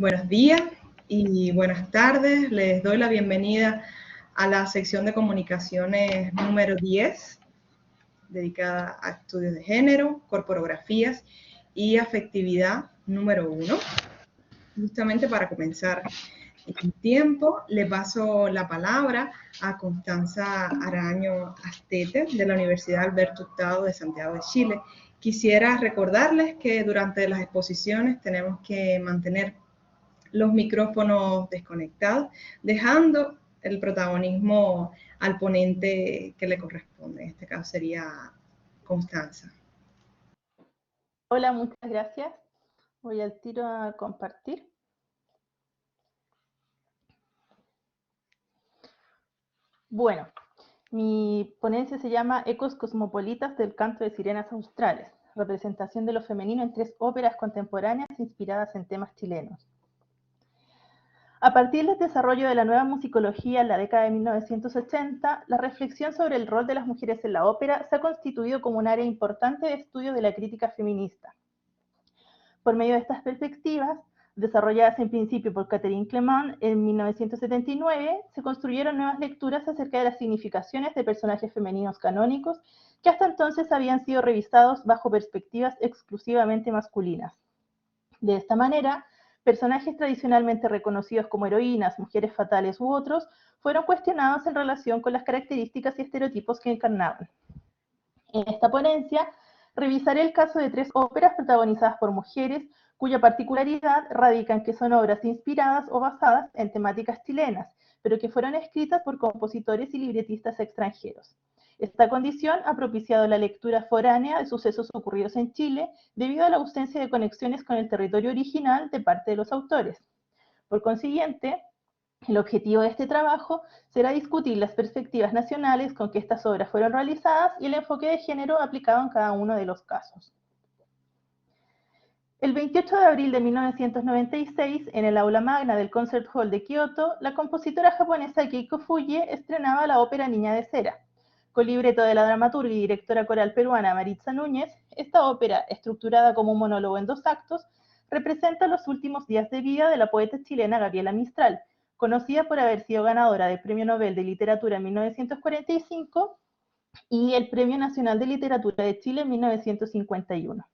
Buenos días y buenas tardes. Les doy la bienvenida a la sección de comunicaciones número 10, dedicada a estudios de género, corporografías y afectividad número 1. Justamente para comenzar el tiempo, le paso la palabra a Constanza Araño Astete, de la Universidad Alberto Hurtado de Santiago de Chile. Quisiera recordarles que durante las exposiciones tenemos que mantener los micrófonos desconectados, dejando el protagonismo al ponente que le corresponde. En este caso sería Constanza. Hola, muchas gracias. Voy al tiro a compartir. Bueno, mi ponencia se llama Ecos cosmopolitas del canto de sirenas australes, representación de lo femenino en 3 óperas contemporáneas inspiradas en temas chilenos. A partir del desarrollo de la nueva musicología en la década de 1980, la reflexión sobre el rol de las mujeres en la ópera se ha constituido como un área importante de estudio de la crítica feminista. Por medio de estas perspectivas, desarrolladas en principio por Catherine Clement en 1979, se construyeron nuevas lecturas acerca de las significaciones de personajes femeninos canónicos que hasta entonces habían sido revisados bajo perspectivas exclusivamente masculinas. De esta manera, personajes tradicionalmente reconocidos como heroínas, mujeres fatales u otros, fueron cuestionados en relación con las características y estereotipos que encarnaban. En esta ponencia, revisaré el caso de 3 óperas protagonizadas por mujeres, cuya particularidad radica en que son obras inspiradas o basadas en temáticas chilenas, pero que fueron escritas por compositores y libretistas extranjeros. Esta condición ha propiciado la lectura foránea de sucesos ocurridos en Chile debido a la ausencia de conexiones con el territorio original de parte de los autores. Por consiguiente, el objetivo de este trabajo será discutir las perspectivas nacionales con que estas obras fueron realizadas y el enfoque de género aplicado en cada uno de los casos. El 28 de abril de 1996, en el aula magna del Concert Hall de Kioto, la compositora japonesa Keiko Fuyue estrenaba la ópera Niña de Cera. Con libreto de la dramaturga y directora coral peruana Maritza Núñez, esta ópera, estructurada como un monólogo en 2 actos, representa los últimos días de vida de la poeta chilena Gabriela Mistral, conocida por haber sido ganadora del Premio Nobel de Literatura en 1945 y el Premio Nacional de Literatura de Chile en 1951.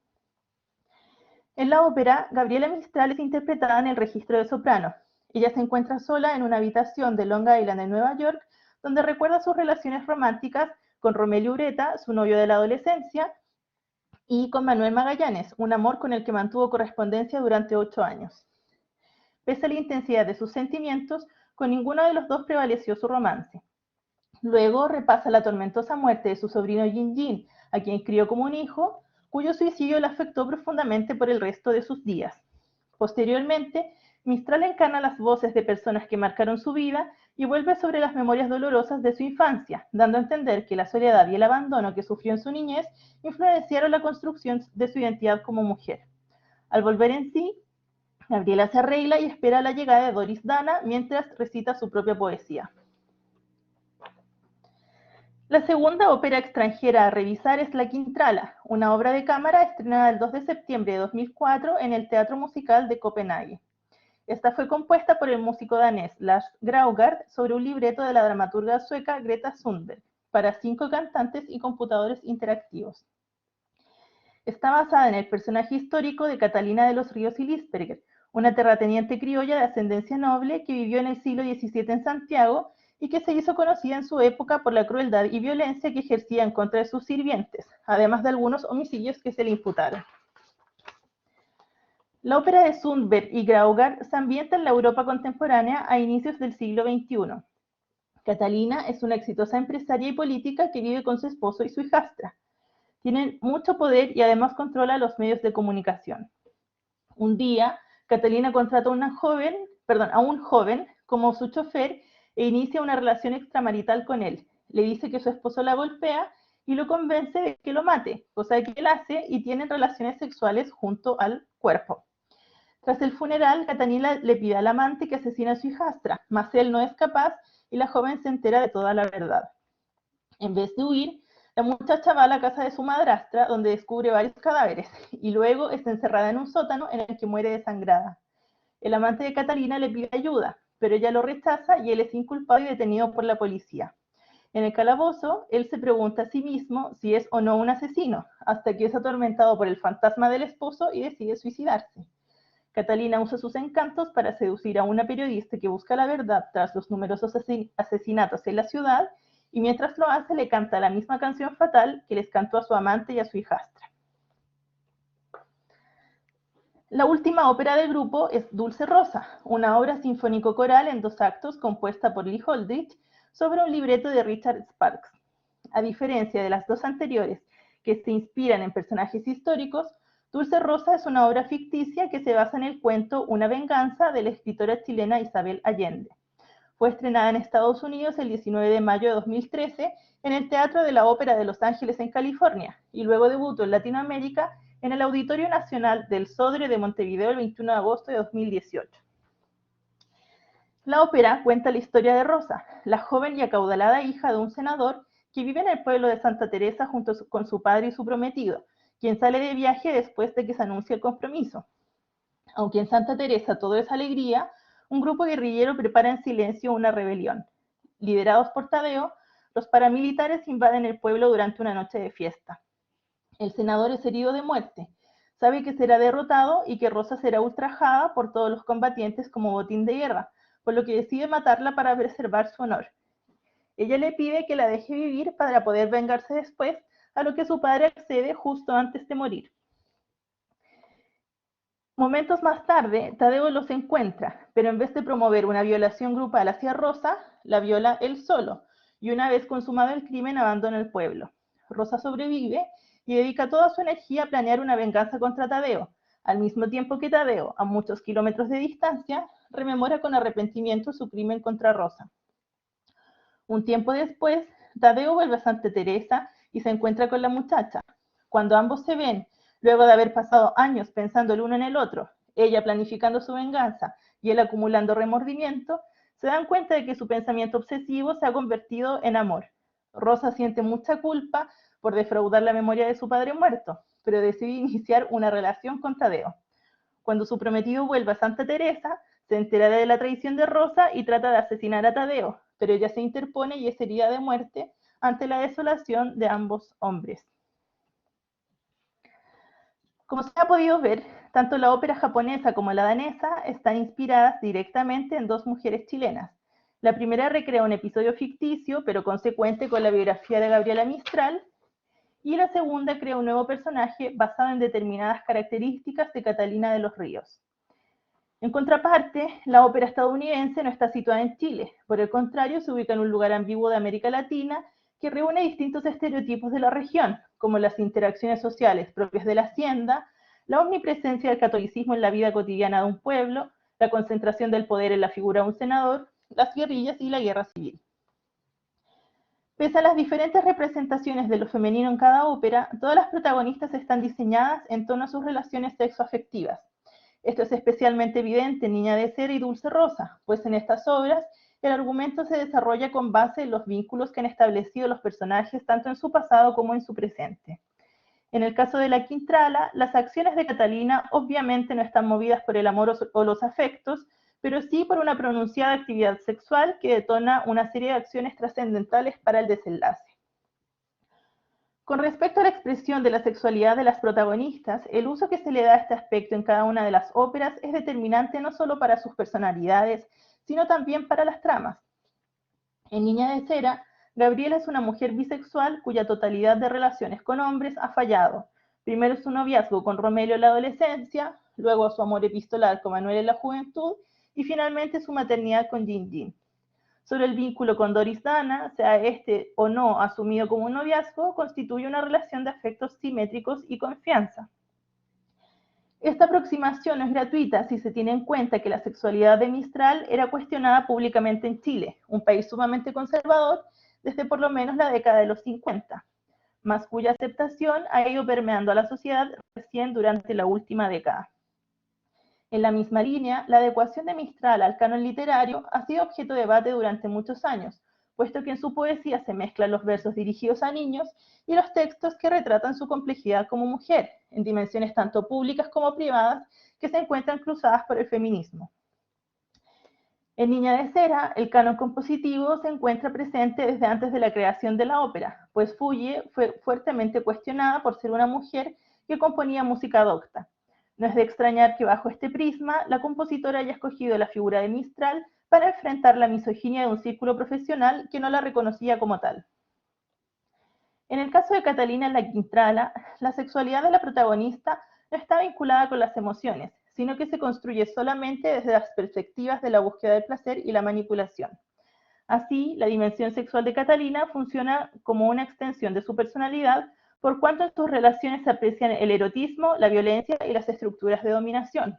En la ópera, Gabriela Mistral es interpretada en el registro de soprano. Ella se encuentra sola en una habitación de Long Island en Nueva York, donde recuerda sus relaciones románticas con Romelio Ureta, su novio de la adolescencia, y con Manuel Magallanes, un amor con el que mantuvo correspondencia durante 8 años. Pese a la intensidad de sus sentimientos, con ninguno de los dos prevaleció su romance. Luego repasa la tormentosa muerte de su sobrino Jin Jin, a quien crió como un hijo, cuyo suicidio la afectó profundamente por el resto de sus días. Posteriormente, Mistral encarna las voces de personas que marcaron su vida y vuelve sobre las memorias dolorosas de su infancia, dando a entender que la soledad y el abandono que sufrió en su niñez influenciaron la construcción de su identidad como mujer. Al volver en sí, Gabriela se arregla y espera la llegada de Doris Dana mientras recita su propia poesía. La segunda ópera extranjera a revisar es La Quintrala, una obra de cámara estrenada el 2 de septiembre de 2004 en el Teatro Musical de Copenhague. Esta fue compuesta por el músico danés Lars Graugard sobre un libreto de la dramaturga sueca Greta Sundberg, para 5 cantantes y computadores interactivos. Está basada en el personaje histórico de Catalina de los Ríos y Lisperger, una terrateniente criolla de ascendencia noble que vivió en el siglo XVII en Santiago y que se hizo conocida en su época por la crueldad y violencia que ejercía en contra de sus sirvientes, además de algunos homicidios que se le imputaron. La ópera de Sundberg y Graugard se ambienta en la Europa contemporánea a inicios del siglo XXI. Catalina es una exitosa empresaria y política que vive con su esposo y su hijastra. Tienen mucho poder y además controla los medios de comunicación. Un día, Catalina contrata a un joven como su chofer e inicia una relación extramarital con él. Le dice que su esposo la golpea y lo convence de que lo mate, cosa que él hace y tienen relaciones sexuales junto al cuerpo. Tras el funeral, Catalina le pide al amante que asesine a su hijastra, mas él no es capaz y la joven se entera de toda la verdad. En vez de huir, la muchacha va a la casa de su madrastra, donde descubre varios cadáveres, y luego está encerrada en un sótano en el que muere desangrada. El amante de Catalina le pide ayuda, pero ella lo rechaza y él es inculpado y detenido por la policía. En el calabozo, él se pregunta a sí mismo si es o no un asesino, hasta que es atormentado por el fantasma del esposo y decide suicidarse. Catalina usa sus encantos para seducir a una periodista que busca la verdad tras los numerosos asesinatos en la ciudad, y mientras lo hace le canta la misma canción fatal que les cantó a su amante y a su hijastra. La última ópera del grupo es Dulce Rosa, una obra sinfónico-coral en 2 actos compuesta por Lee Holdridge sobre un libreto de Richard Sparks. A diferencia de las 2 anteriores, que se inspiran en personajes históricos, Dulce Rosa es una obra ficticia que se basa en el cuento Una venganza de la escritora chilena Isabel Allende. Fue estrenada en Estados Unidos el 19 de mayo de 2013 en el Teatro de la Ópera de Los Ángeles en California y luego debutó en Latinoamérica en el Auditorio Nacional del Sodre de Montevideo el 21 de agosto de 2018. La ópera cuenta la historia de Rosa, la joven y acaudalada hija de un senador que vive en el pueblo de Santa Teresa junto con su padre y su prometido, quien sale de viaje después de que se anuncia el compromiso. Aunque en Santa Teresa todo es alegría, un grupo guerrillero prepara en silencio una rebelión. Liderados por Tadeo, los paramilitares invaden el pueblo durante una noche de fiesta. El senador es herido de muerte, sabe que será derrotado y que Rosa será ultrajada por todos los combatientes como botín de guerra, por lo que decide matarla para preservar su honor. Ella le pide que la deje vivir para poder vengarse después, a lo que su padre accede justo antes de morir. Momentos más tarde, Tadeo los encuentra, pero en vez de promover una violación grupal hacia Rosa, la viola él solo, y una vez consumado el crimen abandona el pueblo. Rosa sobrevive y dedica toda su energía a planear una venganza contra Tadeo, al mismo tiempo que Tadeo, a muchos kilómetros de distancia, rememora con arrepentimiento su crimen contra Rosa. Un tiempo después, Tadeo vuelve a Santa Teresa y se encuentra con la muchacha. Cuando ambos se ven, luego de haber pasado años pensando el uno en el otro, ella planificando su venganza y él acumulando remordimiento, se dan cuenta de que su pensamiento obsesivo se ha convertido en amor. Rosa siente mucha culpa por defraudar la memoria de su padre muerto, pero decide iniciar una relación con Tadeo. Cuando su prometido vuelve a Santa Teresa, se entera de la traición de Rosa y trata de asesinar a Tadeo, pero ella se interpone y es herida de muerte ante la desolación de ambos hombres. Como se ha podido ver, tanto la ópera japonesa como la danesa están inspiradas directamente en 2 mujeres chilenas. La primera recrea un episodio ficticio, pero consecuente con la biografía de Gabriela Mistral, y la segunda crea un nuevo personaje basado en determinadas características de Catalina de los Ríos. En contraparte, la ópera estadounidense no está situada en Chile, por el contrario, se ubica en un lugar ambiguo de América Latina que reúne distintos estereotipos de la región, como las interacciones sociales propias de la hacienda, la omnipresencia del catolicismo en la vida cotidiana de un pueblo, la concentración del poder en la figura de un senador, las guerrillas y la guerra civil. Pese a las diferentes representaciones de lo femenino en cada ópera, todas las protagonistas están diseñadas en torno a sus relaciones sexoafectivas. Esto es especialmente evidente en Niña de Cera y Dulce Rosa, pues en estas obras el argumento se desarrolla con base en los vínculos que han establecido los personajes tanto en su pasado como en su presente. En el caso de la Quintrala, las acciones de Catalina obviamente no están movidas por el amor o los afectos, pero sí por una pronunciada actividad sexual que detona una serie de acciones trascendentales para el desenlace. Con respecto a la expresión de la sexualidad de las protagonistas, el uso que se le da a este aspecto en cada una de las óperas es determinante no solo para sus personalidades, sino también para las tramas. En Niña de Cera, Gabriela es una mujer bisexual cuya totalidad de relaciones con hombres ha fallado. Primero su noviazgo con Romelio en la adolescencia, luego su amor epistolar con Manuel en la juventud y finalmente su maternidad con Jin Jin. Sobre el vínculo con Doris Dana, sea este o no asumido como un noviazgo, constituye una relación de afectos simétricos y confianza. Esta aproximación no es gratuita si se tiene en cuenta que la sexualidad de Mistral era cuestionada públicamente en Chile, un país sumamente conservador, desde por lo menos la década de los 50, mas cuya aceptación ha ido permeando a la sociedad recién durante la última década. En la misma línea, la adecuación de Mistral al canon literario ha sido objeto de debate durante muchos años, puesto que en su poesía se mezclan los versos dirigidos a niños y los textos que retratan su complejidad como mujer, en dimensiones tanto públicas como privadas, que se encuentran cruzadas por el feminismo. En Niña de Cera, el canon compositivo se encuentra presente desde antes de la creación de la ópera, pues Fulle fue fuertemente cuestionada por ser una mujer que componía música docta. No es de extrañar que bajo este prisma la compositora haya escogido la figura de Mistral para enfrentar la misoginia de un círculo profesional que no la reconocía como tal. En el caso de Catalina la Quintrala, la sexualidad de la protagonista no está vinculada con las emociones, sino que se construye solamente desde las perspectivas de la búsqueda del placer y la manipulación. Así, la dimensión sexual de Catalina funciona como una extensión de su personalidad, por cuanto en sus relaciones se aprecian el erotismo, la violencia y las estructuras de dominación.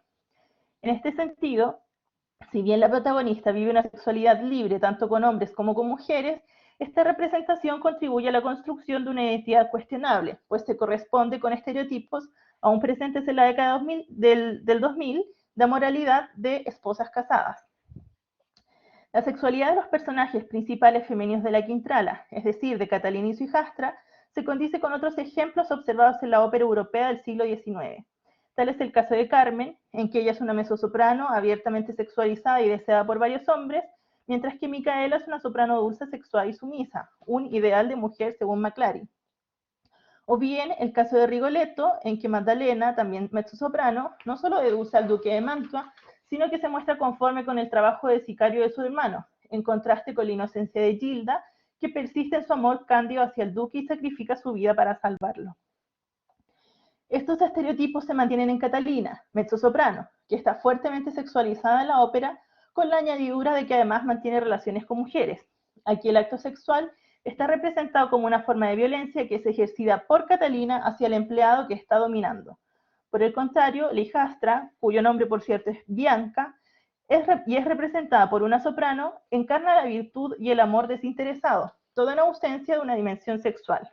En este sentido, si bien la protagonista vive una sexualidad libre tanto con hombres como con mujeres, esta representación contribuye a la construcción de una identidad cuestionable, pues se corresponde con estereotipos aún presentes en la década del 2000 de moralidad de esposas casadas. La sexualidad de los personajes principales femeninos de la Quintrala, es decir, de Catalina y su hijastra, se condice con otros ejemplos observados en la ópera europea del siglo XIX. Tal es el caso de Carmen, en que ella es una mezzosoprano abiertamente sexualizada y deseada por varios hombres, mientras que Micaela es una soprano dulce, sexual y sumisa, un ideal de mujer según Maclari. O bien el caso de Rigoletto, en que Magdalena, también mezzosoprano, no solo deduce al duque de Mantua, sino que se muestra conforme con el trabajo de sicario de su hermano, en contraste con la inocencia de Gilda, que persiste en su amor cándido hacia el duque y sacrifica su vida para salvarlo. Estos estereotipos se mantienen en Catalina, mezzosoprano, que está fuertemente sexualizada en la ópera, con la añadidura de que además mantiene relaciones con mujeres. Aquí el acto sexual está representado como una forma de violencia que es ejercida por Catalina hacia el empleado que está dominando. Por el contrario, la hijastra, cuyo nombre por cierto es Bianca, y es representada por una soprano, encarna la virtud y el amor desinteresado, todo en ausencia de una dimensión sexual.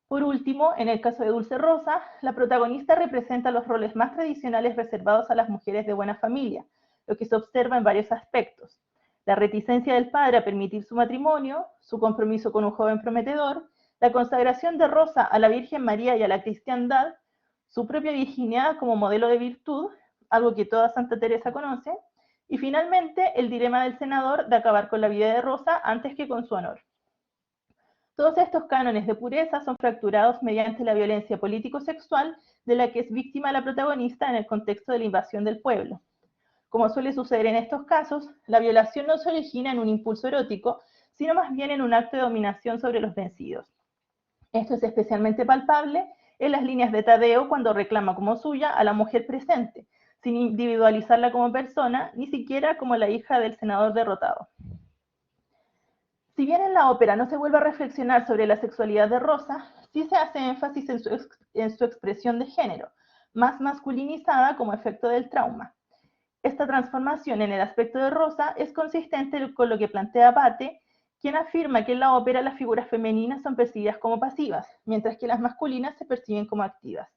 Por último, en el caso de Dulce Rosa, la protagonista representa los roles más tradicionales reservados a las mujeres de buena familia, lo que se observa en varios aspectos. La reticencia del padre a permitir su matrimonio, su compromiso con un joven prometedor, la consagración de Rosa a la Virgen María y a la cristiandad, su propia virginidad como modelo de virtud, algo que toda Santa Teresa conoce, y finalmente el dilema del senador de acabar con la vida de Rosa antes que con su honor. Todos estos cánones de pureza son fracturados mediante la violencia político-sexual de la que es víctima la protagonista en el contexto de la invasión del pueblo. Como suele suceder en estos casos, la violación no se origina en un impulso erótico, sino más bien en un acto de dominación sobre los vencidos. Esto es especialmente palpable en las líneas de Tadeo cuando reclama como suya a la mujer presente, sin individualizarla como persona, ni siquiera como la hija del senador derrotado. Si bien en la ópera no se vuelve a reflexionar sobre la sexualidad de Rosa, sí se hace énfasis en su expresión de género, más masculinizada como efecto del trauma. Esta transformación en el aspecto de Rosa es consistente con lo que plantea Pate, quien afirma que en la ópera las figuras femeninas son percibidas como pasivas, mientras que las masculinas se perciben como activas.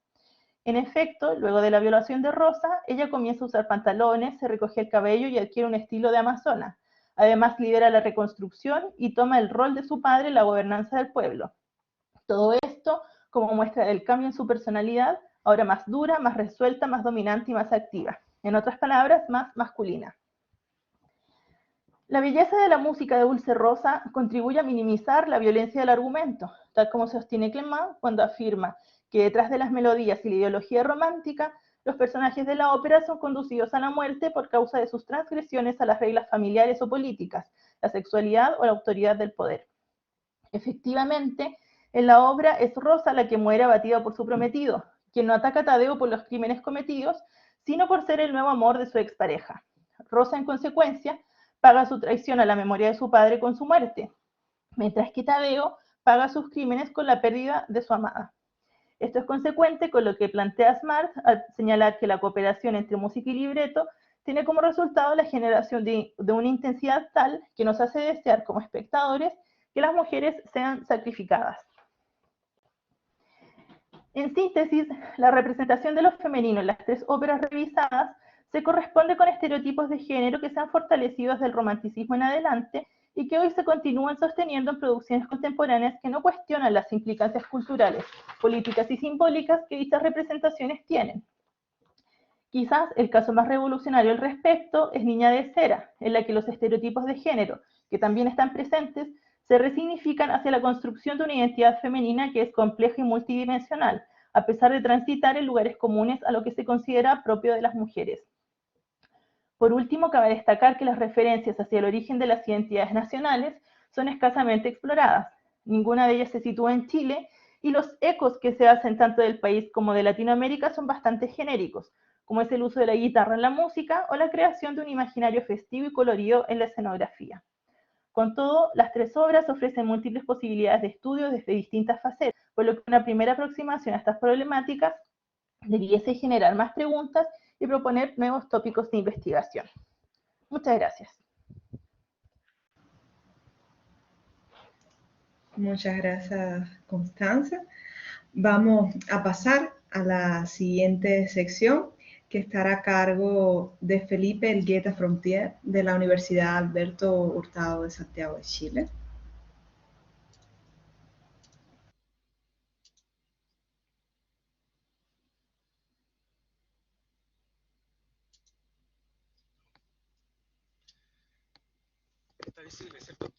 En efecto, luego de la violación de Rosa, ella comienza a usar pantalones, se recoge el cabello y adquiere un estilo de amazona. Además, lidera la reconstrucción y toma el rol de su padre en la gobernanza del pueblo. Todo esto como muestra del cambio en su personalidad, ahora más dura, más resuelta, más dominante y más activa. En otras palabras, más masculina. La belleza de la música de Dulce Rosa contribuye a minimizar la violencia del argumento, tal como sostiene Clement cuando afirma que detrás de las melodías y la ideología romántica, los personajes de la ópera son conducidos a la muerte por causa de sus transgresiones a las reglas familiares o políticas, la sexualidad o la autoridad del poder. Efectivamente, en la obra es Rosa la que muere abatida por su prometido, quien no ataca a Tadeo por los crímenes cometidos, sino por ser el nuevo amor de su expareja. Rosa, en consecuencia, paga su traición a la memoria de su padre con su muerte, mientras que Tadeo paga sus crímenes con la pérdida de su amada. Esto es consecuente con lo que plantea Smart al señalar que la cooperación entre música y libreto tiene como resultado la generación de una intensidad tal que nos hace desear como espectadores que las mujeres sean sacrificadas. En síntesis, la representación de lo femenino en las tres óperas revisadas se corresponde con estereotipos de género que se han fortalecido desde el romanticismo en adelante y que hoy se continúan sosteniendo en producciones contemporáneas que no cuestionan las implicancias culturales, políticas y simbólicas que dichas representaciones tienen. Quizás el caso más revolucionario al respecto es Niña de Cera, en la que los estereotipos de género, que también están presentes, se resignifican hacia la construcción de una identidad femenina que es compleja y multidimensional, a pesar de transitar en lugares comunes a lo que se considera propio de las mujeres. Por último, cabe destacar que las referencias hacia el origen de las identidades nacionales son escasamente exploradas. Ninguna de ellas se sitúa en Chile y los ecos que se hacen tanto del país como de Latinoamérica son bastante genéricos, como es el uso de la guitarra en la música o la creación de un imaginario festivo y colorido en la escenografía. Con todo, las tres obras ofrecen múltiples posibilidades de estudio desde distintas facetas, por lo que una primera aproximación a estas problemáticas debiese generar más preguntas y proponer nuevos tópicos de investigación. Muchas gracias. Muchas gracias, Constanza. Vamos a pasar a la siguiente sección, que estará a cargo de Felipe Elgueta Frontier, de la Universidad Alberto Hurtado de Santiago de Chile. Está visible, ¿cierto? Sí.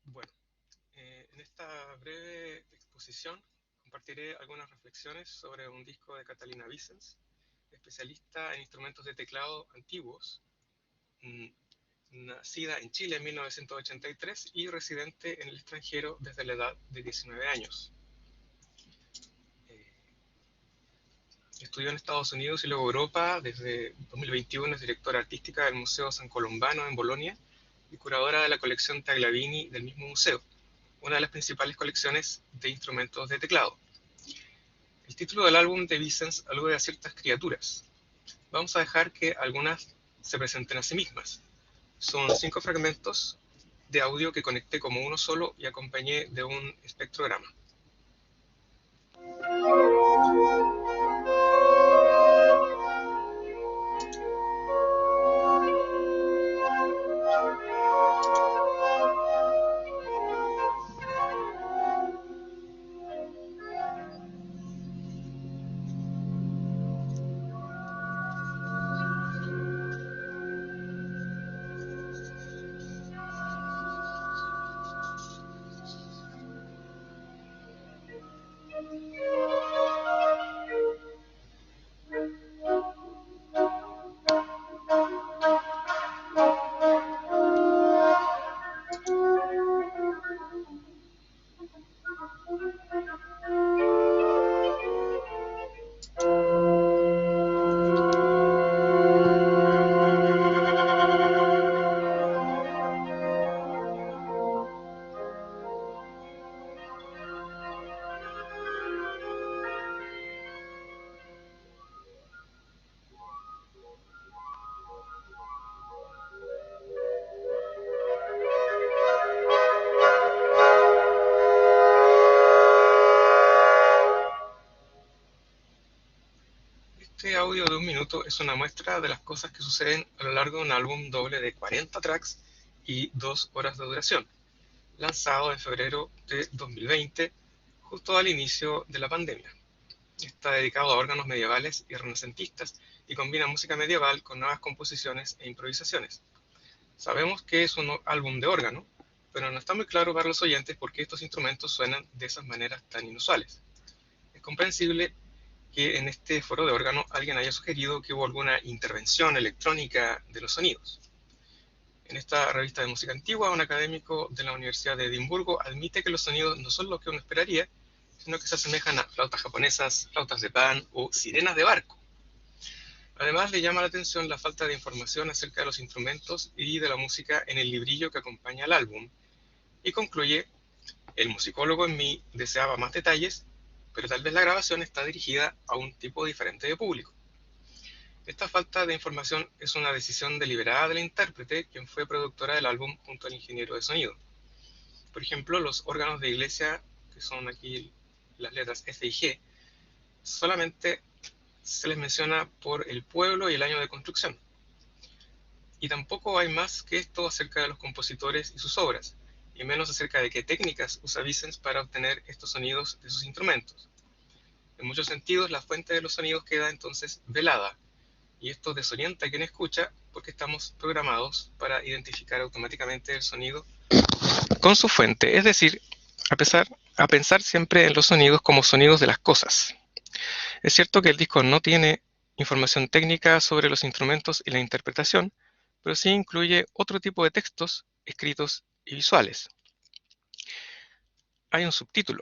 Bueno, en esta breve exposición compartiré algunas reflexiones sobre un disco de Catalina Vicens, especialista en instrumentos de teclado antiguos, nacida en Chile en 1983 y residente en el extranjero desde la edad de 19 años. Estudió en Estados Unidos y luego Europa. Desde 2021 es directora artística del Museo San Colombano en Bolonia y curadora de la colección Tagliavini del mismo museo, una de las principales colecciones de instrumentos de teclado. El título del álbum de Vicens alude a ciertas criaturas. Vamos a dejar que algunas se presenten a sí mismas. Son 5 fragmentos de audio que conecté como uno solo y acompañé de un espectrograma. Este audio de 1 minuto es una muestra de las cosas que suceden a lo largo de un álbum doble de 40 tracks y 2 horas de duración, lanzado en febrero de 2020, justo al inicio de la pandemia. Está dedicado a órganos medievales y renacentistas y combina música medieval con nuevas composiciones e improvisaciones. Sabemos que es un álbum de órgano, pero no está muy claro para los oyentes por qué estos instrumentos suenan de esas maneras tan inusuales. Es comprensible que en este foro de órgano alguien haya sugerido que hubo alguna intervención electrónica de los sonidos. En esta revista de música antigua, un académico de la Universidad de Edimburgo admite que los sonidos no son lo que uno esperaría, sino que se asemejan a flautas japonesas, flautas de pan o sirenas de barco. Además, le llama la atención la falta de información acerca de los instrumentos y de la música en el librillo que acompaña al álbum, y concluye: el musicólogo en mí deseaba más detalles, pero tal vez la grabación está dirigida a un tipo diferente de público. Esta falta de información es una decisión deliberada de la intérprete, quien fue productora del álbum junto al ingeniero de sonido. Por ejemplo, los órganos de iglesia que son aquí las letras F y G, solamente se les menciona por el pueblo y el año de construcción. Y tampoco hay más que esto acerca de los compositores y sus obras, y menos acerca de qué técnicas usa Vicens para obtener estos sonidos de sus instrumentos. En muchos sentidos, la fuente de los sonidos queda entonces velada, y esto desorienta a quien escucha porque estamos programados para identificar automáticamente el sonido con su fuente, es decir, a pensar siempre en los sonidos como sonidos de las cosas. Es cierto que el disco no tiene información técnica sobre los instrumentos y la interpretación, pero sí incluye otro tipo de textos escritos y visuales. Hay un subtítulo: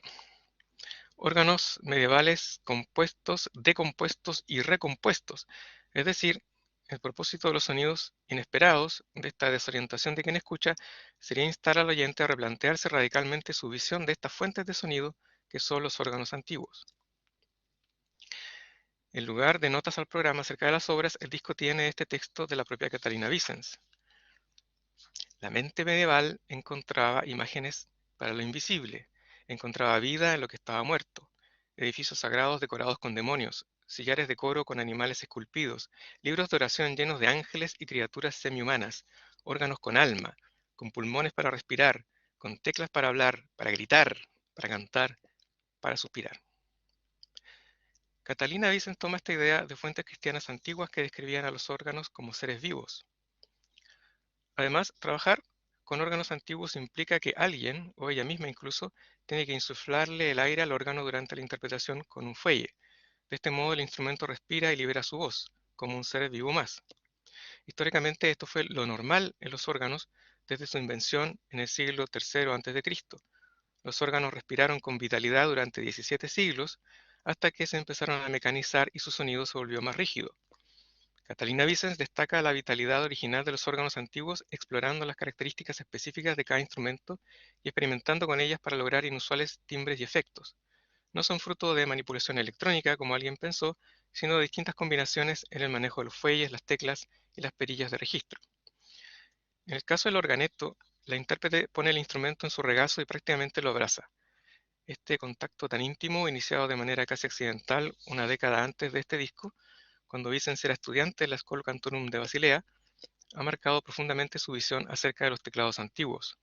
órganos medievales compuestos, decompuestos y recompuestos, es decir, el propósito de los sonidos inesperados de esta desorientación de quien escucha sería instar al oyente a replantearse radicalmente su visión de estas fuentes de sonido que son los órganos antiguos. En lugar de notas al programa acerca de las obras, el disco tiene este texto de la propia Catalina Vicens. La mente medieval encontraba imágenes para lo invisible, encontraba vida en lo que estaba muerto, edificios sagrados decorados con demonios, sillares de coro con animales esculpidos, libros de oración llenos de ángeles y criaturas semihumanas, órganos con alma, con pulmones para respirar, con teclas para hablar, para gritar, para cantar, para suspirar. Catalina Vicens toma esta idea de fuentes cristianas antiguas que describían a los órganos como seres vivos. Además, trabajar con órganos antiguos implica que alguien, o ella misma incluso, tiene que insuflarle el aire al órgano durante la interpretación con un fuelle. De este modo el instrumento respira y libera su voz, como un ser vivo más. Históricamente esto fue lo normal en los órganos desde su invención en el siglo III a.C. Los órganos respiraron con vitalidad durante 17 siglos, hasta que se empezaron a mecanizar y su sonido se volvió más rígido. Catalina Vicens destaca la vitalidad original de los órganos antiguos, explorando las características específicas de cada instrumento y experimentando con ellas para lograr inusuales timbres y efectos. No son fruto de manipulación electrónica, como alguien pensó, sino de distintas combinaciones en el manejo de los fuelles, las teclas y las perillas de registro. En el caso del organeto, la intérprete pone el instrumento en su regazo y prácticamente lo abraza. Este contacto tan íntimo, iniciado de manera casi accidental una década antes de este disco, cuando Vicens era estudiante en la Schola Cantorum de Basilea, ha marcado profundamente su visión acerca de los teclados antiguos.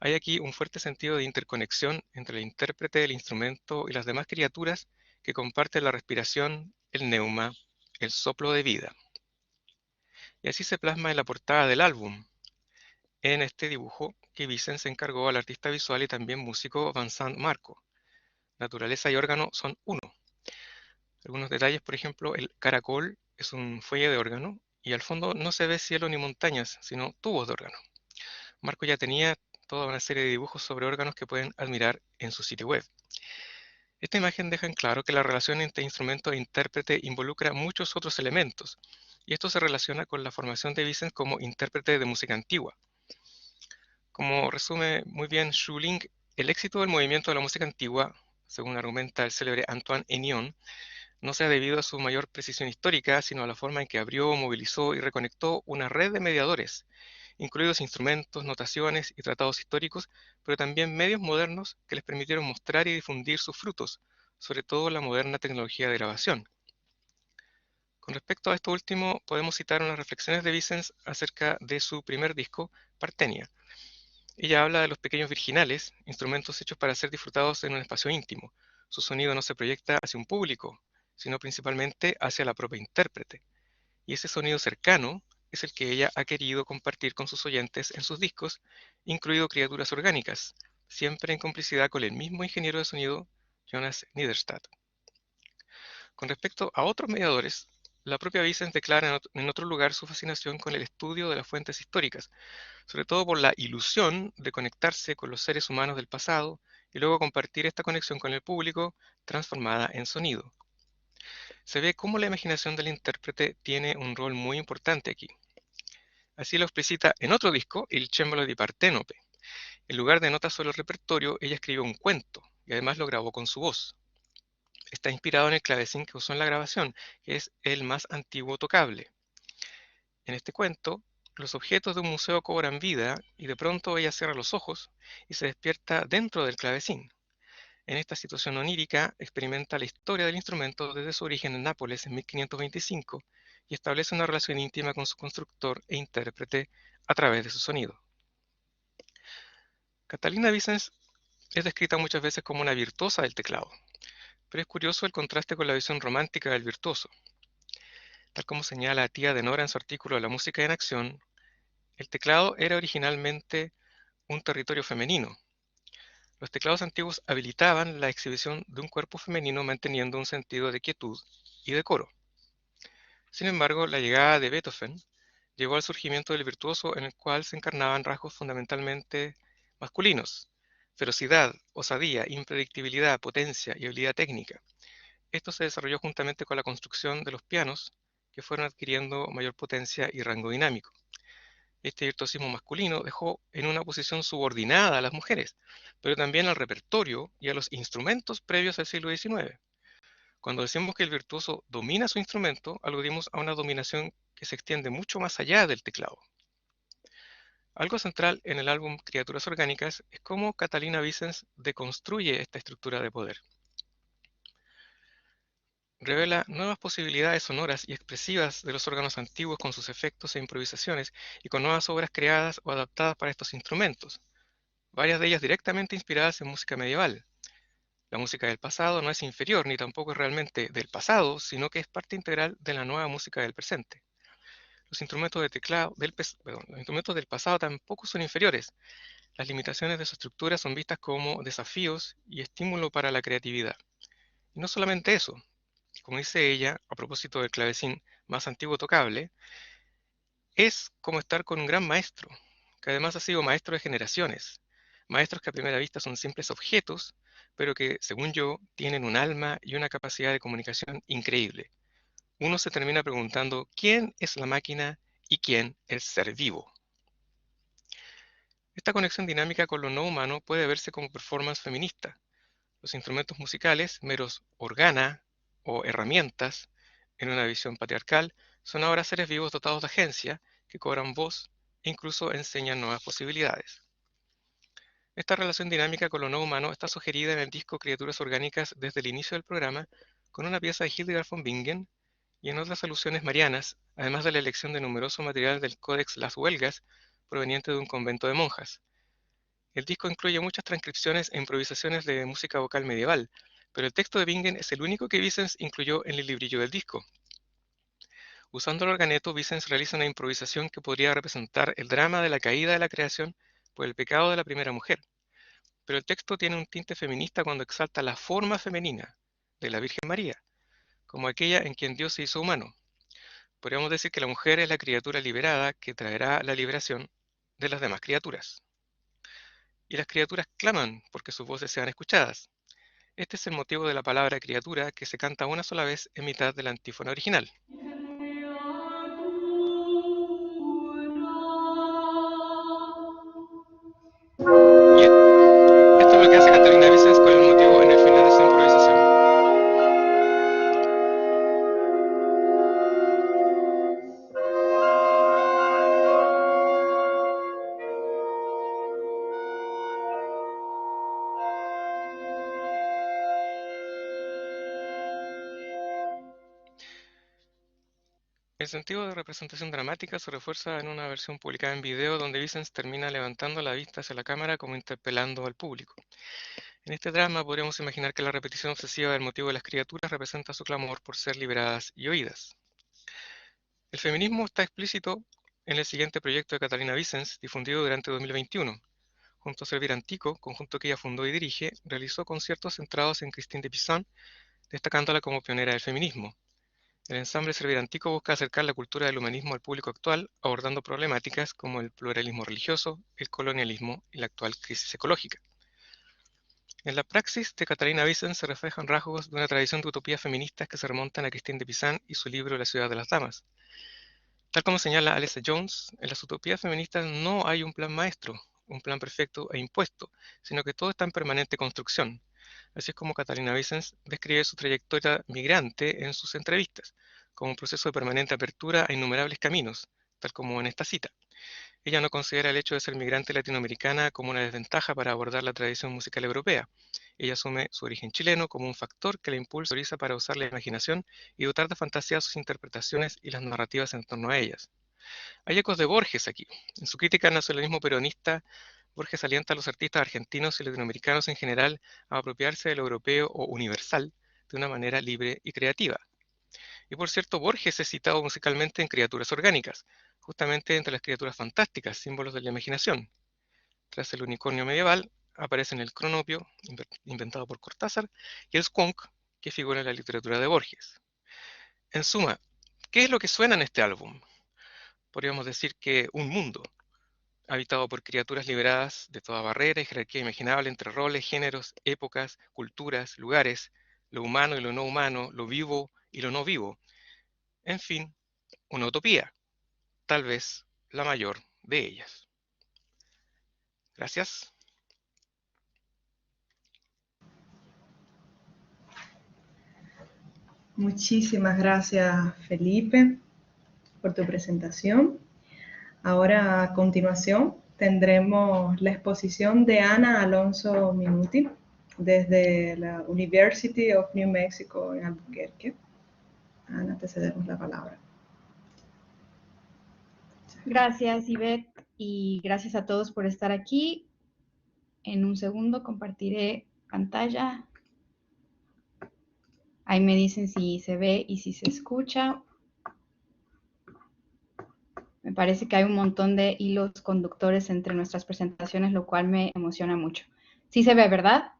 Hay aquí un fuerte sentido de interconexión entre el intérprete del instrumento y las demás criaturas que comparten la respiración, el neuma, el soplo de vida. Y así se plasma en la portada del álbum, en este dibujo que Vicens encargó al artista visual y también músico Vincent Marco. Naturaleza y órgano son uno. Algunos detalles, por ejemplo, el caracol es un fuelle de órgano y al fondo no se ve cielo ni montañas, sino tubos de órgano. Marco ya tenía toda una serie de dibujos sobre órganos que pueden admirar en su sitio web. Esta imagen deja en claro que la relación entre instrumento e intérprete involucra muchos otros elementos, y esto se relaciona con la formación de Vicens como intérprete de música antigua. Como resume muy bien Schuling, el éxito del movimiento de la música antigua, según argumenta el célebre Antoine Hénion, no se ha debido a su mayor precisión histórica, sino a la forma en que abrió, movilizó y reconectó una red de mediadores, incluidos instrumentos, notaciones y tratados históricos, pero también medios modernos que les permitieron mostrar y difundir sus frutos, sobre todo la moderna tecnología de grabación. Con respecto a esto último, podemos citar unas reflexiones de Vicens acerca de su primer disco, Partenia. Ella habla de los pequeños virginales, instrumentos hechos para ser disfrutados en un espacio íntimo. Su sonido no se proyecta hacia un público, sino principalmente hacia la propia intérprete. Y ese sonido cercano es el que ella ha querido compartir con sus oyentes en sus discos, incluido Criaturas Orgánicas, siempre en complicidad con el mismo ingeniero de sonido, Jonas Niederstadt. Con respecto a otros mediadores, la propia Vicens declara en otro lugar su fascinación con el estudio de las fuentes históricas, sobre todo por la ilusión de conectarse con los seres humanos del pasado y luego compartir esta conexión con el público transformada en sonido. Se ve cómo la imaginación del intérprete tiene un rol muy importante aquí. Así lo explicita en otro disco, Il Cembalo di Partenope. En lugar de notas sobre el repertorio, ella escribió un cuento y además lo grabó con su voz. Está inspirado en el clavecín que usó en la grabación, que es el más antiguo tocable. En este cuento, los objetos de un museo cobran vida y de pronto ella cierra los ojos y se despierta dentro del clavecín. En esta situación onírica experimenta la historia del instrumento desde su origen en Nápoles en 1525 y establece una relación íntima con su constructor e intérprete a través de su sonido. Catalina Vicens es descrita muchas veces como una virtuosa del teclado, pero es curioso el contraste con la visión romántica del virtuoso. Tal como señala Tía de Nora en su artículo La música en acción, el teclado era originalmente un territorio femenino. Los teclados antiguos habilitaban la exhibición de un cuerpo femenino manteniendo un sentido de quietud y decoro. Sin embargo, la llegada de Beethoven llevó al surgimiento del virtuoso en el cual se encarnaban rasgos fundamentalmente masculinos: ferocidad, osadía, impredictibilidad, potencia y habilidad técnica. Esto se desarrolló juntamente con la construcción de los pianos, que fueron adquiriendo mayor potencia y rango dinámico. Este virtuosismo masculino dejó en una posición subordinada a las mujeres, pero también al repertorio y a los instrumentos previos al siglo XIX. Cuando decimos que el virtuoso domina su instrumento, aludimos a una dominación que se extiende mucho más allá del teclado. Algo central en el álbum Criaturas Orgánicas es cómo Catalina Vicens deconstruye esta estructura de poder. Revela nuevas posibilidades sonoras y expresivas de los órganos antiguos con sus efectos e improvisaciones y con nuevas obras creadas o adaptadas para estos instrumentos, varias de ellas directamente inspiradas en música medieval. La música del pasado no es inferior ni tampoco es realmente del pasado, sino que es parte integral de la nueva música del presente. Los instrumentos de teclado los instrumentos del pasado tampoco son inferiores. Las limitaciones de su estructura son vistas como desafíos y estímulo para la creatividad. Y no solamente eso, como dice ella, a propósito del clavecín más antiguo tocable, es como estar con un gran maestro, que además ha sido maestro de generaciones, maestros que a primera vista son simples objetos, pero que, según yo, tienen un alma y una capacidad de comunicación increíble. Uno se termina preguntando quién es la máquina y quién el ser vivo. Esta conexión dinámica con lo no humano puede verse como performance feminista. Los instrumentos musicales, meros organa o herramientas, en una visión patriarcal, son ahora seres vivos dotados de agencia, que cobran voz e incluso enseñan nuevas posibilidades. Esta relación dinámica con lo no humano está sugerida en el disco Criaturas Orgánicas desde el inicio del programa, con una pieza de Hildegard von Bingen y en otras alusiones marianas, además de la elección de numeroso material del Codex Las Huelgas, proveniente de un convento de monjas. El disco incluye muchas transcripciones e improvisaciones de música vocal medieval, pero el texto de Bingen es el único que Vicens incluyó en el librillo del disco. Usando el organeto, Vicens realiza una improvisación que podría representar el drama de la caída de la creación por el pecado de la primera mujer. Pero el texto tiene un tinte feminista cuando exalta la forma femenina de la Virgen María, como aquella en quien Dios se hizo humano. Podríamos decir que la mujer es la criatura liberada que traerá la liberación de las demás criaturas. Y las criaturas claman porque sus voces sean escuchadas. Este es el motivo de la palabra criatura, que se canta una sola vez en mitad de la antífona original. Y esto es lo que hace Catalina Vicens con el motivo en el final de su improvisación. El sentido de representación dramática se refuerza en una versión publicada en video donde Vicens termina levantando la vista hacia la cámara como interpelando al público. En este drama podríamos imaginar que la repetición obsesiva del motivo de las criaturas representa su clamor por ser liberadas y oídas. El feminismo está explícito en el siguiente proyecto de Catalina Vicens, difundido durante 2021. Junto a Servir Antico, conjunto que ella fundó y dirige, realizó conciertos centrados en Christine de Pizan, destacándola como pionera del feminismo. El ensamble Servir Antico busca acercar la cultura del humanismo al público actual, abordando problemáticas como el pluralismo religioso, el colonialismo y la actual crisis ecológica. En la praxis de Catalina Vicens se reflejan rasgos de una tradición de utopías feministas que se remontan a Christine de Pizan y su libro La ciudad de las damas. Tal como señala Alice Jones, en las utopías feministas no hay un plan maestro, un plan perfecto e impuesto, sino que todo está en permanente construcción. Así es como Catalina Vicens describe su trayectoria migrante en sus entrevistas, como un proceso de permanente apertura a innumerables caminos, tal como en esta cita. Ella no considera el hecho de ser migrante latinoamericana como una desventaja para abordar la tradición musical europea. Ella asume su origen chileno como un factor que la impulsa para usar la imaginación y dotar de fantasía sus interpretaciones y las narrativas en torno a ellas. Hay ecos de Borges aquí. En su crítica al nacionalismo peronista, Borges alienta a los artistas argentinos y latinoamericanos en general a apropiarse de lo europeo o universal de una manera libre y creativa. Y por cierto, Borges es citado musicalmente en Criaturas Orgánicas, justamente entre las criaturas fantásticas, símbolos de la imaginación. Tras el unicornio medieval, aparecen el cronopio, inventado por Cortázar, y el skunk, que figura en la literatura de Borges. En suma, ¿qué es lo que suena en este álbum? Podríamos decir que un mundo, habitado por criaturas liberadas de toda barrera y jerarquía imaginable entre roles, géneros, épocas, culturas, lugares, lo humano y lo no humano, lo vivo y lo no vivo. En fin, una utopía, tal vez la mayor de ellas. Gracias. Muchísimas gracias, Felipe, por tu presentación. Ahora, a continuación, tendremos la exposición de Ana Alonso Minuti desde la University of New Mexico en Albuquerque. Ana, te cedemos la palabra. Gracias, Ivette, y gracias a todos por estar aquí. En un segundo compartiré pantalla. Ahí me dicen si se ve y si se escucha. Me parece que hay un montón de hilos conductores entre nuestras presentaciones, lo cual me emociona mucho. Sí se ve, ¿verdad?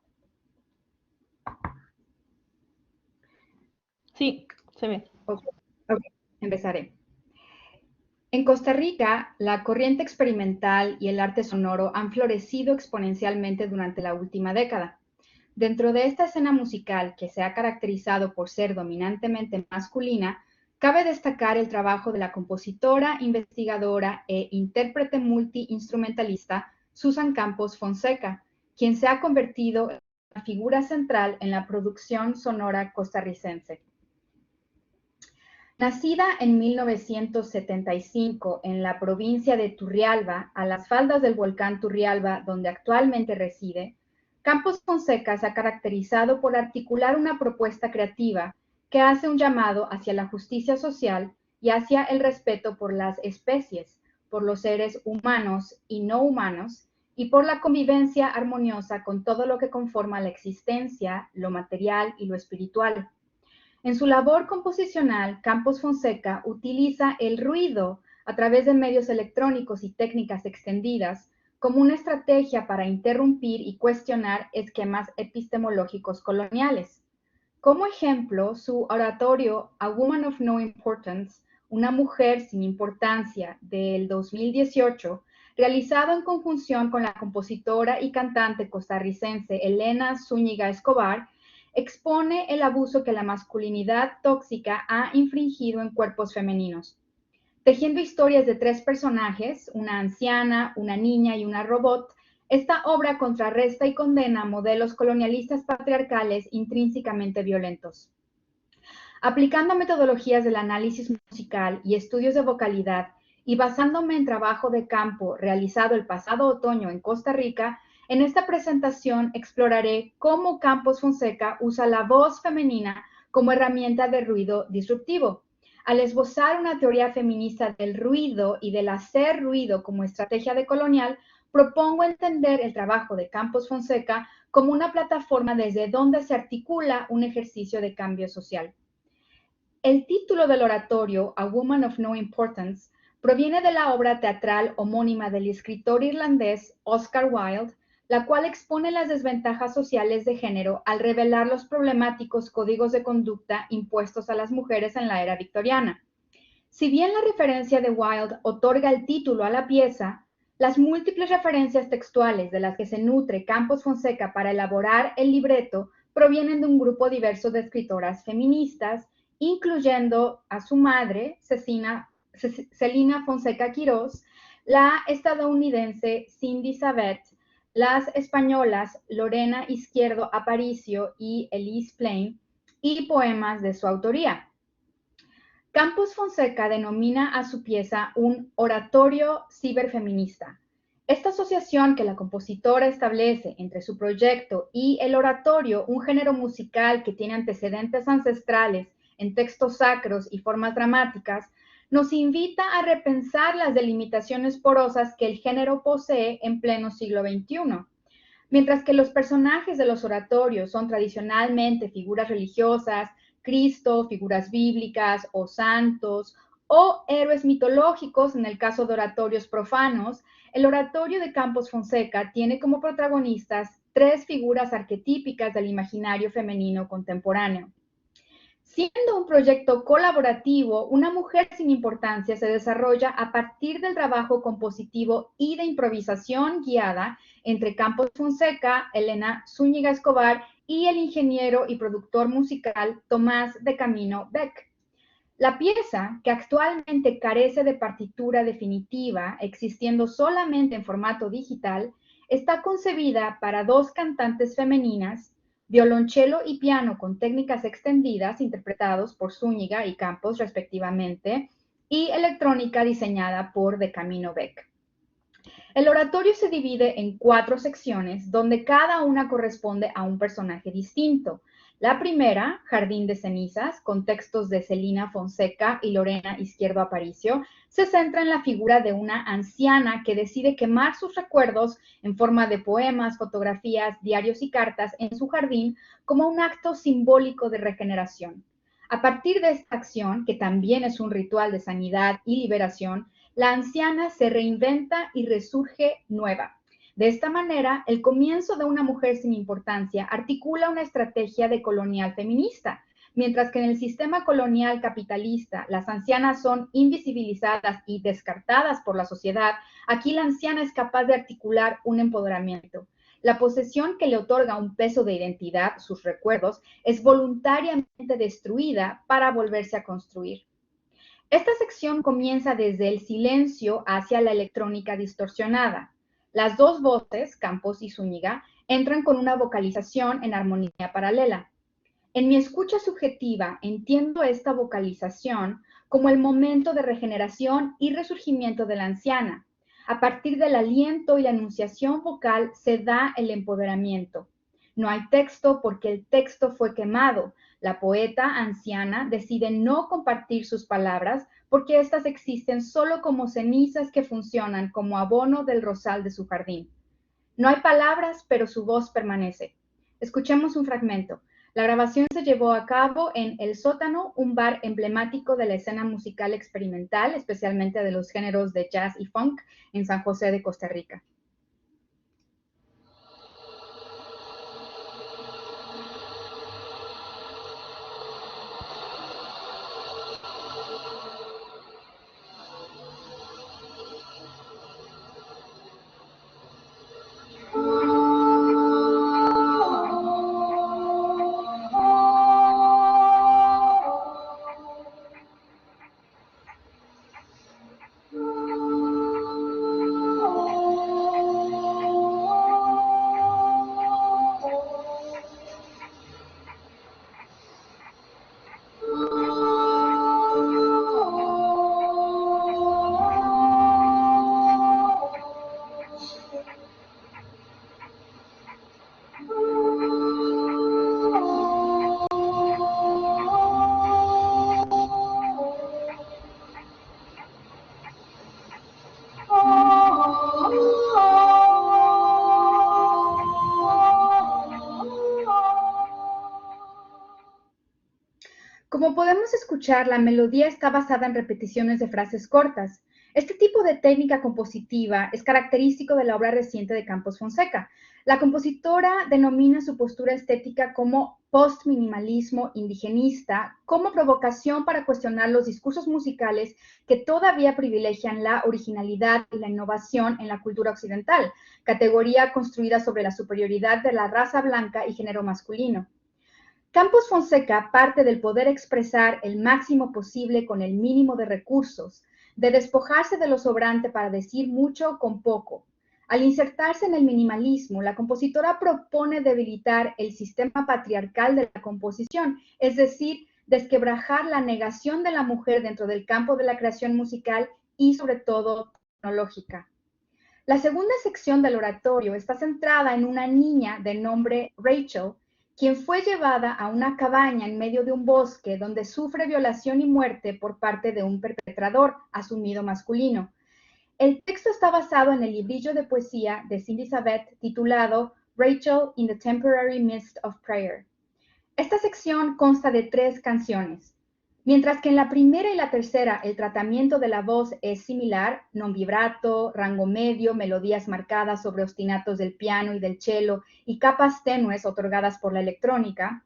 Sí, se ve. Ok, empezaré. En Costa Rica, la corriente experimental y el arte sonoro han florecido exponencialmente durante la última década. Dentro de esta escena musical, que se ha caracterizado por ser dominantemente masculina, cabe destacar el trabajo de la compositora, investigadora e intérprete multiinstrumentalista Susan Campos Fonseca, quien se ha convertido en una figura central en la producción sonora costarricense. Nacida en 1975 en la provincia de Turrialba, a las faldas del volcán Turrialba, donde actualmente reside, Campos Fonseca se ha caracterizado por articular una propuesta creativa que hace un llamado hacia la justicia social y hacia el respeto por las especies, por los seres humanos y no humanos, y por la convivencia armoniosa con todo lo que conforma la existencia, lo material y lo espiritual. En su labor composicional, Campos Fonseca utiliza el ruido a través de medios electrónicos y técnicas extendidas como una estrategia para interrumpir y cuestionar esquemas epistemológicos coloniales. Como ejemplo, su oratorio A Woman of No Importance, una mujer sin importancia, del 2018, realizado en conjunción con la compositora y cantante costarricense Elena Zúñiga Escobar, expone el abuso que la masculinidad tóxica ha infringido en cuerpos femeninos. Tejiendo historias de tres personajes, una anciana, una niña y una robot, esta obra contrarresta y condena modelos colonialistas patriarcales intrínsecamente violentos. Aplicando metodologías del análisis musical y estudios de vocalidad y basándome en trabajo de campo realizado el pasado otoño en Costa Rica, en esta presentación exploraré cómo Campos Fonseca usa la voz femenina como herramienta de ruido disruptivo. Al esbozar una teoría feminista del ruido y del hacer ruido como estrategia decolonial, propongo entender el trabajo de Campos Fonseca como una plataforma desde donde se articula un ejercicio de cambio social. El título del oratorio, A Woman of No Importance, proviene de la obra teatral homónima del escritor irlandés Oscar Wilde, la cual expone las desventajas sociales de género al revelar los problemáticos códigos de conducta impuestos a las mujeres en la era victoriana. Si bien la referencia de Wilde otorga el título a la pieza, las múltiples referencias textuales de las que se nutre Campos Fonseca para elaborar el libreto provienen de un grupo diverso de escritoras feministas, incluyendo a su madre, Celina Fonseca Quirós, la estadounidense Cindy Savet, las españolas Lorena Izquierdo Aparicio y Elise Plain, y poemas de su autoría. Campos Fonseca denomina a su pieza un oratorio ciberfeminista. Esta asociación que la compositora establece entre su proyecto y el oratorio, un género musical que tiene antecedentes ancestrales en textos sacros y formas dramáticas, nos invita a repensar las delimitaciones porosas que el género posee en pleno siglo XXI. Mientras que los personajes de los oratorios son tradicionalmente figuras religiosas, Cristo, figuras bíblicas o santos, o héroes mitológicos en el caso de oratorios profanos, el oratorio de Campos Fonseca tiene como protagonistas tres figuras arquetípicas del imaginario femenino contemporáneo. Siendo un proyecto colaborativo, Una mujer sin importancia se desarrolla a partir del trabajo compositivo y de improvisación guiada entre Campos Fonseca, Elena Zúñiga Escobar y el ingeniero y productor musical Tomás de Camino Beck. La pieza, que actualmente carece de partitura definitiva, existiendo solamente en formato digital, está concebida para dos cantantes femeninas, violonchelo y piano con técnicas extendidas interpretados por Zúñiga y Campos respectivamente, y electrónica diseñada por De Camino Beck. El oratorio se divide en 4 secciones, donde cada una corresponde a un personaje distinto. La primera, Jardín de Cenizas, con textos de Celina Fonseca y Lorena Izquierdo Aparicio, se centra en la figura de una anciana que decide quemar sus recuerdos en forma de poemas, fotografías, diarios y cartas en su jardín como un acto simbólico de regeneración. A partir de esta acción, que también es un ritual de sanidad y liberación, la anciana se reinventa y resurge nueva. De esta manera, el comienzo de Una mujer sin importancia articula una estrategia decolonial feminista. Mientras que en el sistema colonial capitalista las ancianas son invisibilizadas y descartadas por la sociedad, aquí la anciana es capaz de articular un empoderamiento. La posesión que le otorga un peso de identidad, sus recuerdos, es voluntariamente destruida para volverse a construir. Esta sección comienza desde el silencio hacia la electrónica distorsionada. Las dos voces, Campos y Zúñiga, entran con una vocalización en armonía paralela. En mi escucha subjetiva entiendo esta vocalización como el momento de regeneración y resurgimiento de la anciana. A partir del aliento y la enunciación vocal se da el empoderamiento. No hay texto porque el texto fue quemado. La poeta anciana decide no compartir sus palabras porque éstas existen solo como cenizas que funcionan como abono del rosal de su jardín. No hay palabras, pero su voz permanece. Escuchemos un fragmento. La grabación se llevó a cabo en El Sótano, un bar emblemático de la escena musical experimental, especialmente de los géneros de jazz y funk, en San José de Costa Rica. Como podemos escuchar, la melodía está basada en repeticiones de frases cortas. Este tipo de técnica compositiva es característico de la obra reciente de Campos Fonseca. La compositora denomina su postura estética como post-minimalismo indigenista, como provocación para cuestionar los discursos musicales que todavía privilegian la originalidad y la innovación en la cultura occidental, categoría construida sobre la superioridad de la raza blanca y género masculino. Campos Fonseca parte del poder expresar el máximo posible con el mínimo de recursos, de despojarse de lo sobrante para decir mucho con poco. Al insertarse en el minimalismo, la compositora propone debilitar el sistema patriarcal de la composición, es decir, desquebrajar la negación de la mujer dentro del campo de la creación musical y sobre todo tecnológica. La segunda sección del oratorio está centrada en una niña de nombre Rachel, quien fue llevada a una cabaña en medio de un bosque donde sufre violación y muerte por parte de un perpetrador asumido masculino. El texto está basado en el librillo de poesía de Cindy Sabet titulado Rachel in the Temporary Mist of Prayer. Esta sección consta de 3 canciones. Mientras que en la primera y la tercera el tratamiento de la voz es similar, non vibrato, rango medio, melodías marcadas sobre ostinatos del piano y del cello y capas tenues otorgadas por la electrónica,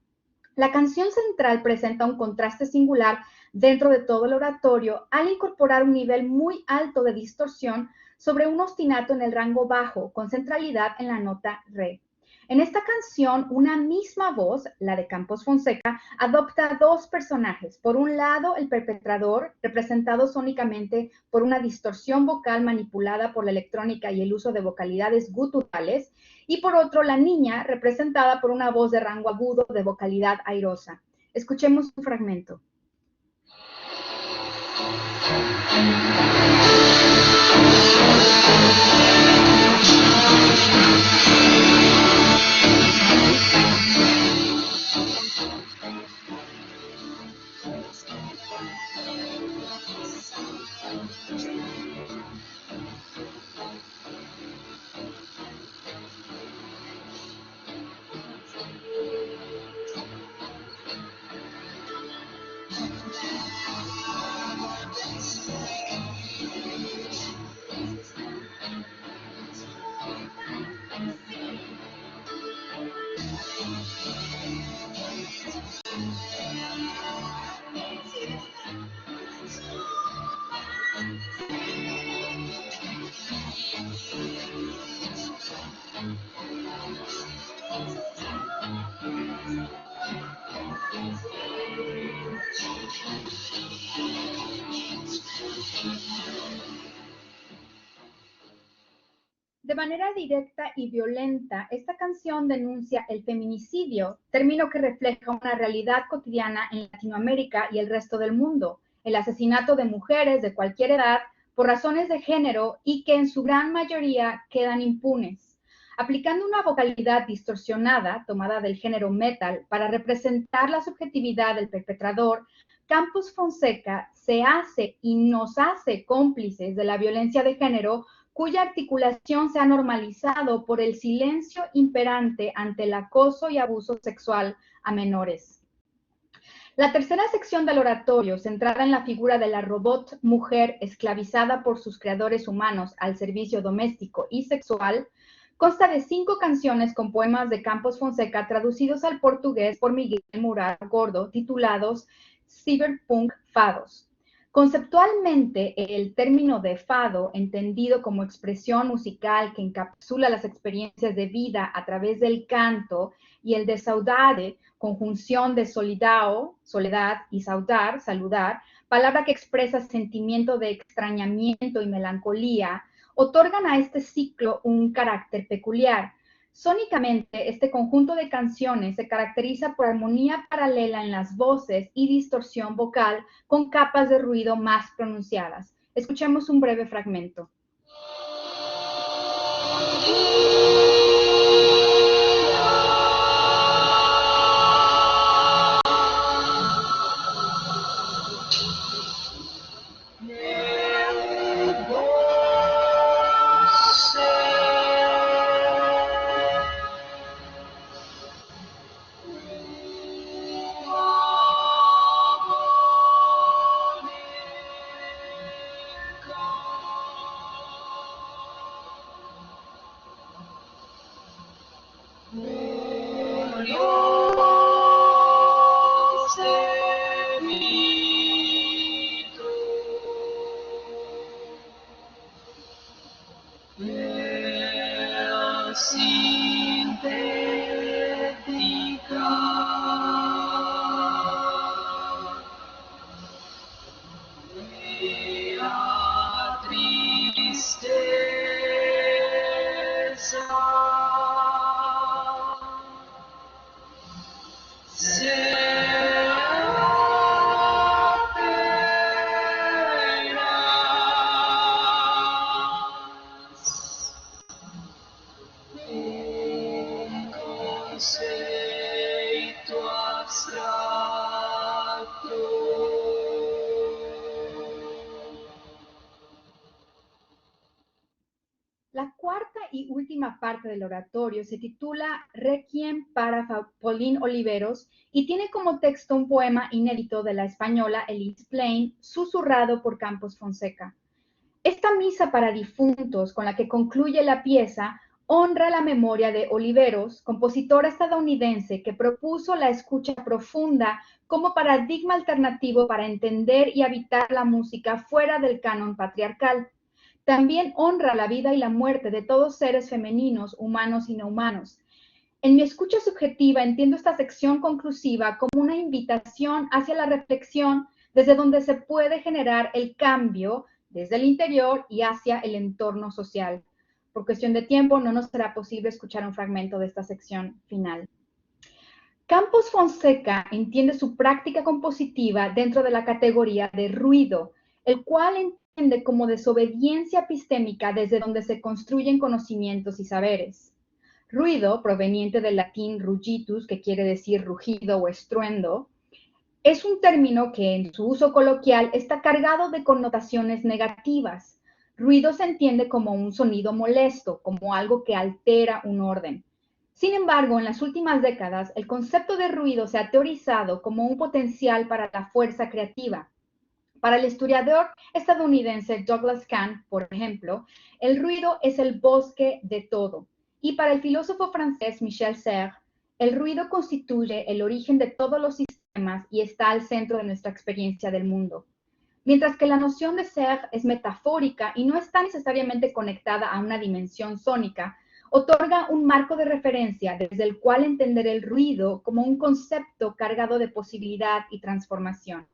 la canción central presenta un contraste singular dentro de todo el oratorio al incorporar un nivel muy alto de distorsión sobre un ostinato en el rango bajo, con centralidad en la nota re. En esta canción, una misma voz, la de Campos Fonseca, adopta 2 personajes. Por un lado, el perpetrador, representado sónicamente por una distorsión vocal manipulada por la electrónica y el uso de vocalidades guturales, y por otro, la niña, representada por una voz de rango agudo de vocalidad airosa. Escuchemos un fragmento. De manera directa y violenta, esta canción denuncia el feminicidio, término que refleja una realidad cotidiana en Latinoamérica y el resto del mundo, el asesinato de mujeres de cualquier edad por razones de género y que en su gran mayoría quedan impunes. Aplicando una vocalidad distorsionada, tomada del género metal, para representar la subjetividad del perpetrador, Campos Fonseca se hace y nos hace cómplices de la violencia de género, cuya articulación se ha normalizado por el silencio imperante ante el acoso y abuso sexual a menores. La tercera sección del oratorio, centrada en la figura de la robot mujer esclavizada por sus creadores humanos al servicio doméstico y sexual, consta de 5 canciones con poemas de Campos Fonseca traducidos al portugués por Miguel Murat Gordo, titulados Cyberpunk Fados. Conceptualmente, el término de fado, entendido como expresión musical que encapsula las experiencias de vida a través del canto, y el de saudade, conjunción de solidao, soledad, y saudar, saludar, palabra que expresa sentimiento de extrañamiento y melancolía, otorgan a este ciclo un carácter peculiar. Sónicamente, este conjunto de canciones se caracteriza por armonía paralela en las voces y distorsión vocal con capas de ruido más pronunciadas. Escuchemos un breve fragmento. última parte del oratorio se titula Requiem para Pauline Oliveros y tiene como texto un poema inédito de la española Elise Plain, susurrado por Campos Fonseca. Esta misa para difuntos, con la que concluye la pieza, honra la memoria de Oliveros, compositora estadounidense que propuso la escucha profunda como paradigma alternativo para entender y habitar la música fuera del canon patriarcal. También honra la vida y la muerte de todos seres femeninos, humanos y no humanos. En mi escucha subjetiva entiendo esta sección conclusiva como una invitación hacia la reflexión desde donde se puede generar el cambio desde el interior y hacia el entorno social. Por cuestión de tiempo no nos será posible escuchar un fragmento de esta sección final. Campos Fonseca entiende su práctica compositiva dentro de la categoría de ruido, el cual entiende como desobediencia epistémica desde donde se construyen conocimientos y saberes. Ruido, proveniente del latín rugitus, que quiere decir rugido o estruendo, es un término que en su uso coloquial está cargado de connotaciones negativas. Ruido se entiende como un sonido molesto, como algo que altera un orden. Sin embargo, en las últimas décadas, el concepto de ruido se ha teorizado como un potencial para la fuerza creativa. Para el historiador estadounidense Douglas Kahn, por ejemplo, el ruido es el bosque de todo. Y para el filósofo francés Michel Serres, el ruido constituye el origen de todos los sistemas y está al centro de nuestra experiencia del mundo. Mientras que la noción de Serres es metafórica y no está necesariamente conectada a una dimensión sónica, otorga un marco de referencia desde el cual entender el ruido como un concepto cargado de posibilidad y transformación.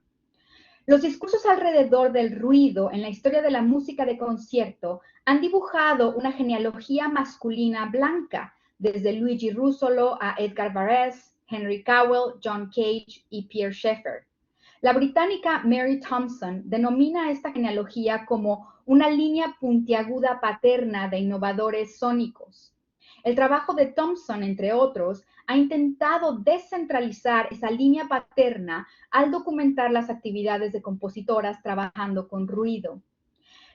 Los discursos alrededor del ruido en la historia de la música de concierto han dibujado una genealogía masculina blanca, desde Luigi Russolo a Edgar Varese, Henry Cowell, John Cage y Pierre Schaeffer. La británica Mary Thompson denomina esta genealogía como una línea puntiaguda paterna de innovadores sónicos. El trabajo de Thompson, entre otros, ha intentado descentralizar esa línea paterna al documentar las actividades de compositoras trabajando con ruido.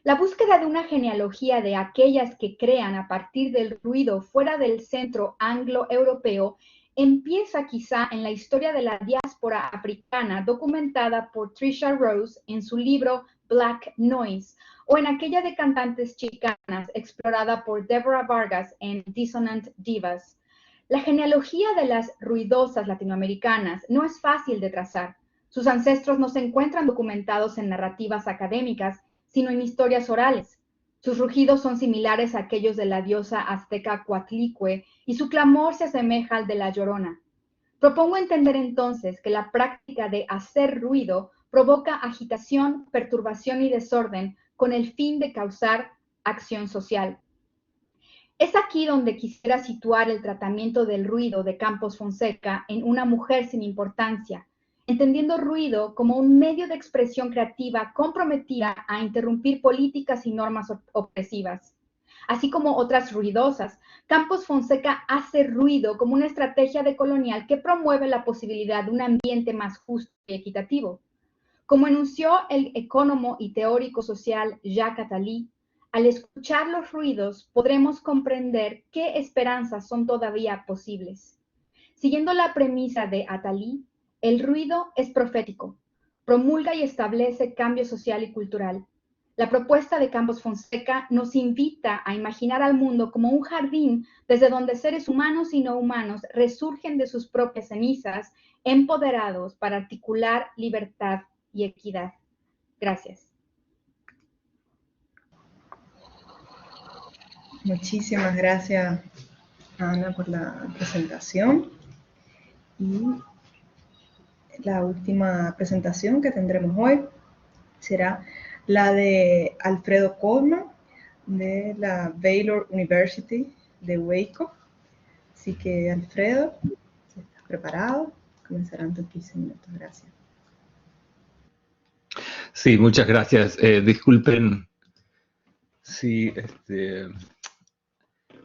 La búsqueda de una genealogía de aquellas que crean a partir del ruido fuera del centro anglo-europeo empieza quizá en la historia de la diáspora africana documentada por Tricia Rose en su libro Black Noise, o en aquella de cantantes chicanas explorada por Deborah Vargas en Dissonant Divas. La genealogía de las ruidosas latinoamericanas no es fácil de trazar. Sus ancestros no se encuentran documentados en narrativas académicas, sino en historias orales. Sus rugidos son similares a aquellos de la diosa azteca Coatlicue y su clamor se asemeja al de la Llorona. Propongo entender entonces que la práctica de hacer ruido provoca agitación, perturbación y desorden con el fin de causar acción social. Es aquí donde quisiera situar el tratamiento del ruido de Campos Fonseca en Una mujer sin importancia, entendiendo ruido como un medio de expresión creativa comprometida a interrumpir políticas y normas opresivas. Así como otras ruidosas, Campos Fonseca hace ruido como una estrategia decolonial que promueve la posibilidad de un ambiente más justo y equitativo. Como enunció el economo y teórico social Jacques Attali, al escuchar los ruidos podremos comprender qué esperanzas son todavía posibles. Siguiendo la premisa de Attali, el ruido es profético, promulga y establece cambio social y cultural. La propuesta de Campos Fonseca nos invita a imaginar al mundo como un jardín desde donde seres humanos y no humanos resurgen de sus propias cenizas, empoderados para articular libertad y equidad. Gracias. Muchísimas gracias, Ana, por la presentación. Y la última presentación que tendremos hoy será la de Alfredo Colman, de la Baylor University de Waco. Así que, Alfredo, si estás preparado, comenzarán tus 15 minutos. Gracias. Sí, muchas gracias. Disculpen si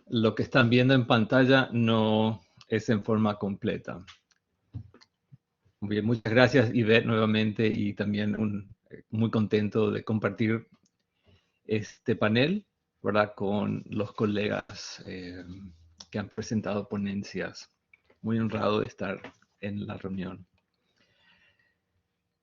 lo que están viendo en pantalla no es en forma completa. Bien, muchas gracias, Ivette, nuevamente, y también muy contento de compartir este panel ¿verdad? Con los colegas que han presentado ponencias. Muy honrado de estar en la reunión.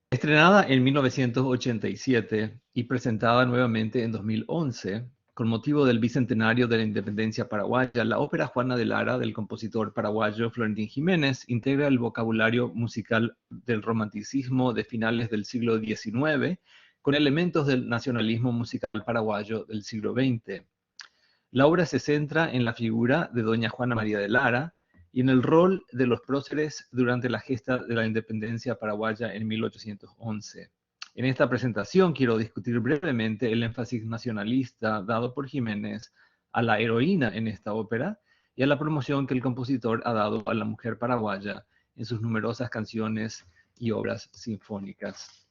Estrenada en 1987 y presentada nuevamente en 2011, con motivo del bicentenario de la independencia paraguaya, la ópera Juana de Lara del compositor paraguayo Florentín Jiménez integra el vocabulario musical del romanticismo de finales del siglo XIX con elementos del nacionalismo musical paraguayo del siglo XX. La obra se centra en la figura de doña Juana María de Lara y en el rol de los próceres durante la gesta de la independencia paraguaya en 1811. En esta presentación quiero discutir brevemente el énfasis nacionalista dado por Jiménez a la heroína en esta ópera y a la promoción que el compositor ha dado a la mujer paraguaya en sus numerosas canciones y obras sinfónicas.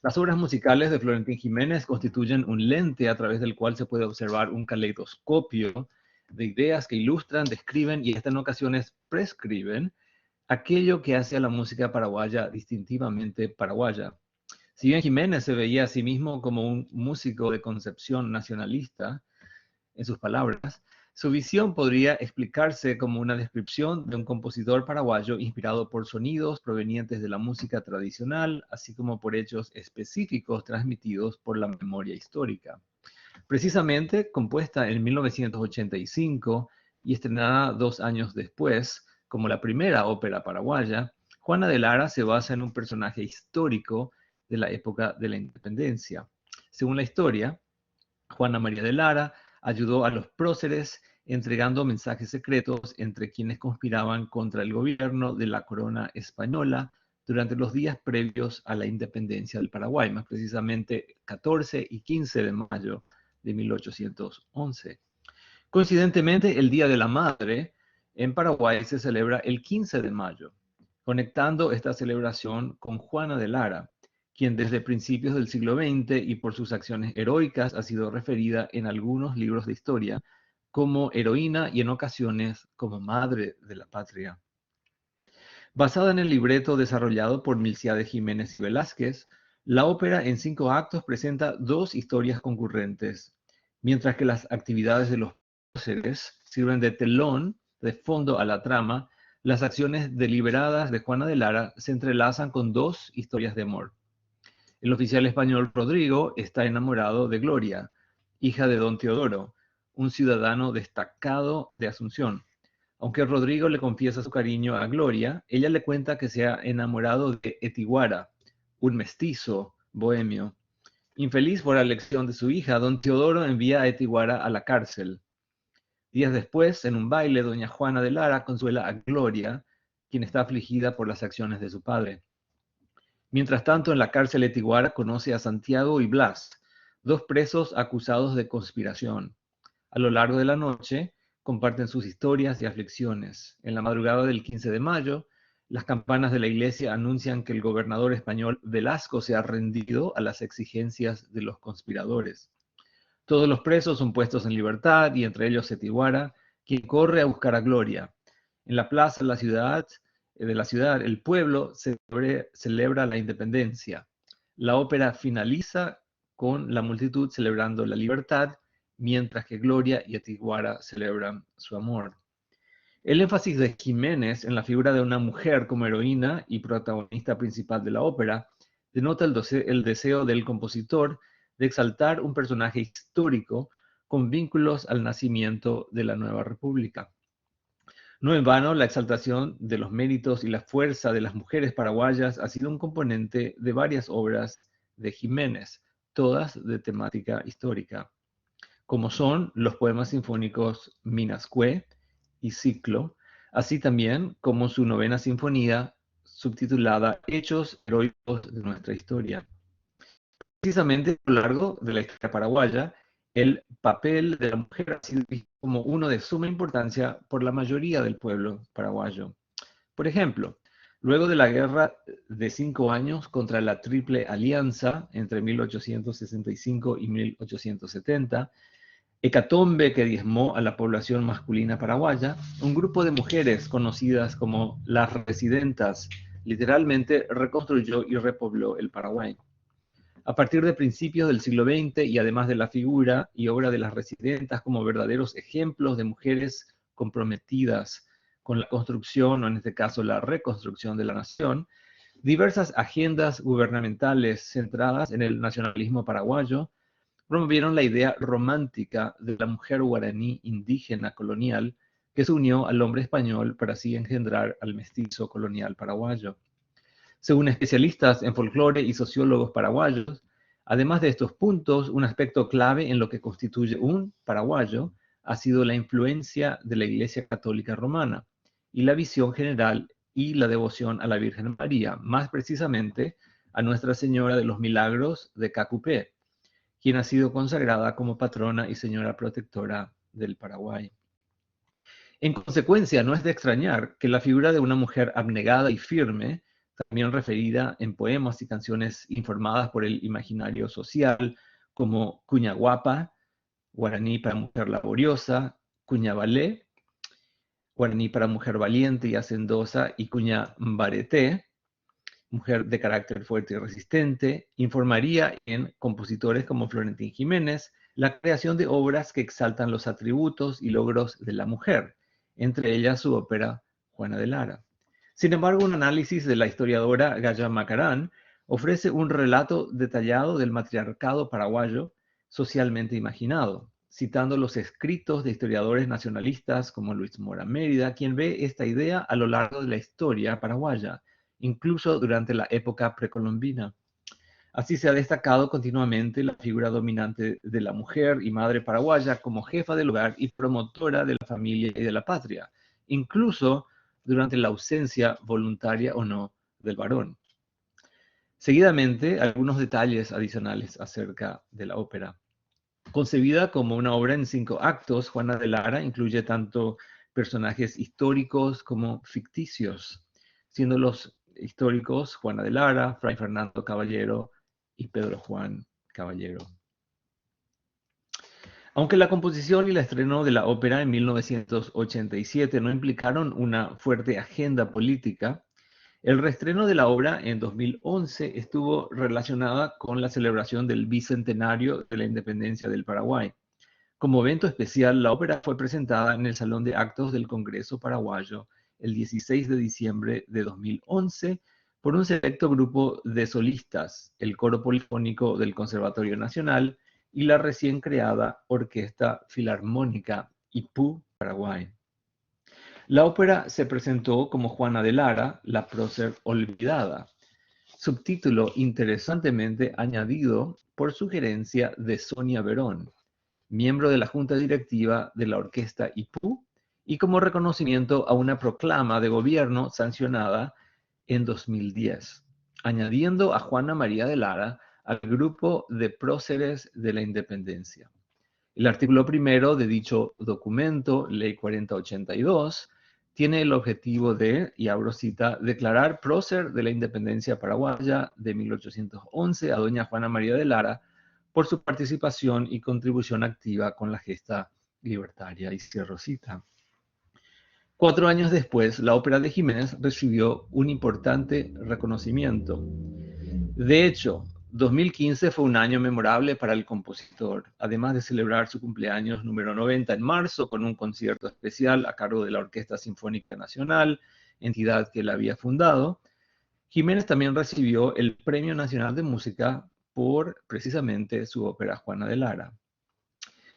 Las obras musicales de Florentín Jiménez constituyen un lente a través del cual se puede observar un caleidoscopio de ideas que ilustran, describen y hasta en ocasiones prescriben aquello que hace a la música paraguaya distintivamente paraguaya. Si bien Jiménez se veía a sí mismo como un músico de concepción nacionalista, en sus palabras, su visión podría explicarse como una descripción de un compositor paraguayo inspirado por sonidos provenientes de la música tradicional, así como por hechos específicos transmitidos por la memoria histórica. Precisamente, compuesta en 1985 y estrenada 2 años después, como la primera ópera paraguaya, Juana de Lara se basa en un personaje histórico de la época de la independencia. Según la historia, Juana María de Lara ayudó a los próceres entregando mensajes secretos entre quienes conspiraban contra el gobierno de la corona española durante los días previos a la independencia del Paraguay, más precisamente 14 y 15 de mayo de 1811. Coincidentemente, el Día de la Madre en Paraguay se celebra el 15 de mayo, conectando esta celebración con Juana de Lara, quien desde principios del siglo XX y por sus acciones heroicas ha sido referida en algunos libros de historia como heroína y en ocasiones como madre de la patria. Basada en el libreto desarrollado por Milciades Jiménez y Velázquez, la ópera en 5 actos presenta 2 historias concurrentes, mientras que las actividades de los próceres sirven de telón, de fondo a la trama. Las acciones deliberadas de Juana de Lara se entrelazan con 2 historias de amor. El oficial español Rodrigo está enamorado de Gloria, hija de don Teodoro, un ciudadano destacado de Asunción. Aunque Rodrigo le confiesa su cariño a Gloria, ella le cuenta que se ha enamorado de Etiguara, un mestizo bohemio. Infeliz por la elección de su hija, don Teodoro envía a Etiguara a la cárcel. Días después, en un baile, doña Juana de Lara consuela a Gloria, quien está afligida por las acciones de su padre. Mientras tanto, en la cárcel Etiguara conoce a Santiago y Blas, 2 presos acusados de conspiración. A lo largo de la noche, comparten sus historias y aflicciones. En la madrugada del 15 de mayo, las campanas de la iglesia anuncian que el gobernador español Velasco se ha rendido a las exigencias de los conspiradores. Todos los presos son puestos en libertad y entre ellos Etiguara, quien corre a buscar a Gloria. En la plaza de la ciudad, el pueblo celebra la independencia. La ópera finaliza con la multitud celebrando la libertad, mientras que Gloria y Etiguara celebran su amor. El énfasis de Jiménez en la figura de una mujer como heroína y protagonista principal de la ópera denota el deseo del compositor de exaltar un personaje histórico con vínculos al nacimiento de la nueva república. No en vano, la exaltación de los méritos y la fuerza de las mujeres paraguayas ha sido un componente de varias obras de Jiménez, todas de temática histórica, como son los poemas sinfónicos Minascue y Ciclo, así también como su 9ª sinfonía subtitulada Hechos heroicos de nuestra historia. Precisamente a lo largo de la historia paraguaya, el papel de la mujer ha sido visto como uno de suma importancia por la mayoría del pueblo paraguayo. Por ejemplo, luego de la guerra de 5 años contra la Triple Alianza entre 1865 y 1870, hecatombe que diezmó a la población masculina paraguaya, un grupo de mujeres conocidas como las residentas literalmente reconstruyó y repobló el Paraguay. A partir de principios del siglo XX y además de la figura y obra de las residentas como verdaderos ejemplos de mujeres comprometidas con la construcción, o en este caso la reconstrucción de la nación, diversas agendas gubernamentales centradas en el nacionalismo paraguayo promovieron la idea romántica de la mujer guaraní indígena colonial que se unió al hombre español para así engendrar al mestizo colonial paraguayo. Según especialistas en folclore y sociólogos paraguayos, además de estos puntos, un aspecto clave en lo que constituye un paraguayo ha sido la influencia de la Iglesia Católica Romana y la visión general y la devoción a la Virgen María, más precisamente a Nuestra Señora de los Milagros de Cacupé, quien ha sido consagrada como patrona y señora protectora del Paraguay. En consecuencia, no es de extrañar que la figura de una mujer abnegada y firme, también referida en poemas y canciones informadas por el imaginario social, como Cuñaguapa, guaraní para mujer laboriosa, Cuñabalé, guaraní para mujer valiente y hacendosa, y Cuñambareté, mujer de carácter fuerte y resistente, informaría en compositores como Florentín Jiménez la creación de obras que exaltan los atributos y logros de la mujer, entre ellas su ópera Juana de Lara. Sin embargo, un análisis de la historiadora Gaya Macarán ofrece un relato detallado del matriarcado paraguayo socialmente imaginado, citando los escritos de historiadores nacionalistas como Luis Mora Mérida, quien ve esta idea a lo largo de la historia paraguaya, incluso durante la época precolombina. Así se ha destacado continuamente la figura dominante de la mujer y madre paraguaya como jefa del hogar y promotora de la familia y de la patria, incluso durante la ausencia voluntaria o no del varón. Seguidamente, algunos detalles adicionales acerca de la ópera. Concebida como una obra en 5 actos, Juana de Lara incluye tanto personajes históricos como ficticios, siendo los históricos Juana de Lara, Fray Fernando Caballero y Pedro Juan Caballero. Aunque la composición y el estreno de la ópera en 1987 no implicaron una fuerte agenda política, el reestreno de la obra en 2011 estuvo relacionada con la celebración del bicentenario de la independencia del Paraguay. Como evento especial, la ópera fue presentada en el Salón de Actos del Congreso Paraguayo el 16 de diciembre de 2011 por un selecto grupo de solistas, el Coro Polifónico del Conservatorio Nacional y la recién creada Orquesta Filarmónica IPU Paraguay. La ópera se presentó como Juana de Lara, la prócer olvidada, subtítulo interesantemente añadido por sugerencia de Sonia Verón, miembro de la Junta Directiva de la Orquesta IPU, y como reconocimiento a una proclama de gobierno sancionada en 2010, añadiendo a Juana María de Lara al grupo de próceres de la independencia. El artículo primero de dicho documento, Ley 4082, tiene el objetivo de, y abro cita, declarar prócer de la independencia paraguaya de 1811 a doña Juana María de Lara por su participación y contribución activa con la gesta libertaria, y cierro cita. 4 años después, la ópera de Jiménez recibió un importante reconocimiento. De hecho, 2015 fue un año memorable para el compositor, además de celebrar su cumpleaños número 90 en marzo con un concierto especial a cargo de la Orquesta Sinfónica Nacional, entidad que él había fundado. Jiménez también recibió el Premio Nacional de Música por precisamente su ópera Juana de Lara.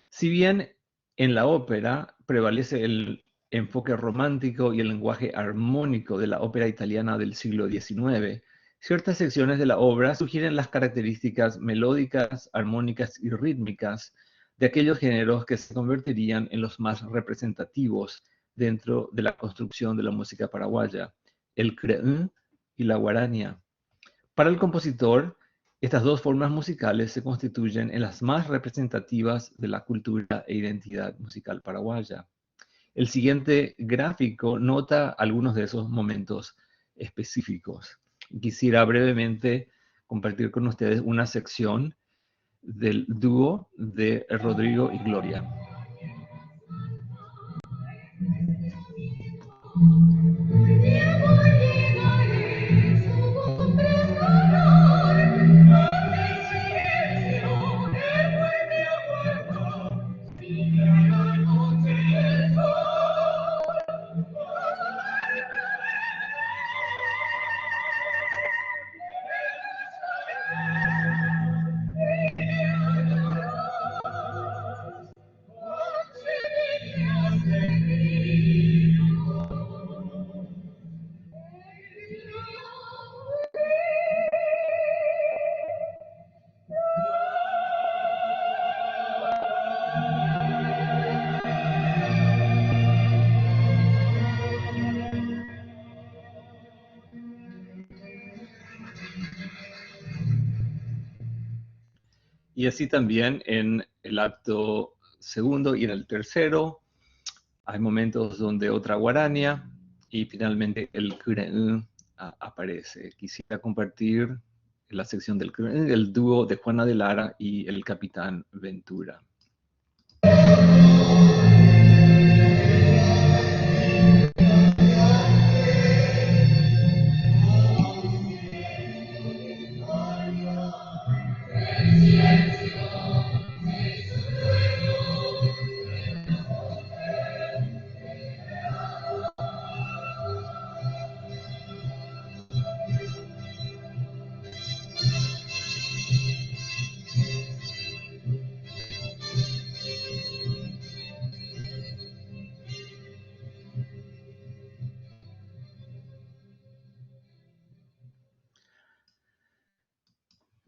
Si bien en la ópera prevalece el enfoque romántico y el lenguaje armónico de la ópera italiana del siglo XIX, ciertas secciones de la obra sugieren las características melódicas, armónicas y rítmicas de aquellos géneros que se convertirían en los más representativos dentro de la construcción de la música paraguaya, el creún y la guarania. Para el compositor, estas dos formas musicales se constituyen en las más representativas de la cultura e identidad musical paraguaya. El siguiente gráfico nota algunos de esos momentos específicos. Quisiera brevemente compartir con ustedes una sección del dúo de Rodrigo y Gloria. Y así también en el acto segundo y en el tercero hay momentos donde otra guarania y finalmente el Kure'u aparece. Quisiera compartir la sección del Kure'u, el dúo de Juana de Lara y el Capitán Ventura.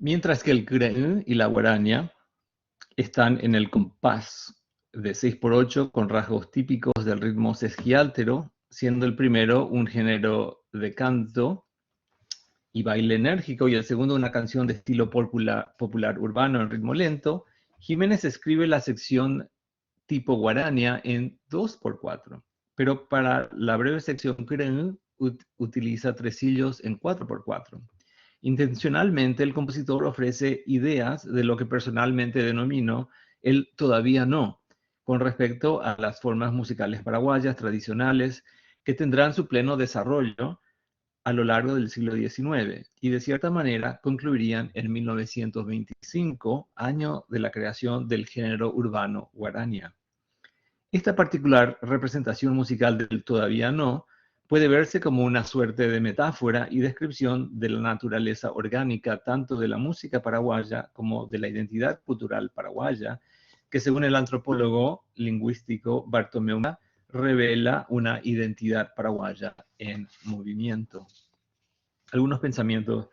Mientras que el Kure'u y la guarania están en el compás de 6x8 con rasgos típicos del ritmo sesquiáltero, siendo el primero un género de canto y baile enérgico y el segundo una canción de estilo popular urbano en ritmo lento, Jiménez escribe la sección tipo guarania en 2x4, pero para la breve sección Kure'u utiliza tresillos en 4x4. Intencionalmente, el compositor ofrece ideas de lo que personalmente denomino el todavía no, con respecto a las formas musicales paraguayas tradicionales que tendrán su pleno desarrollo a lo largo del siglo XIX y de cierta manera concluirían en 1925, año de la creación del género urbano guarania. Esta particular representación musical del todavía no puede verse como una suerte de metáfora y descripción de la naturaleza orgánica tanto de la música paraguaya como de la identidad cultural paraguaya, que según el antropólogo lingüístico Bartomeu Melá, revela una identidad paraguaya en movimiento. Algunos pensamientos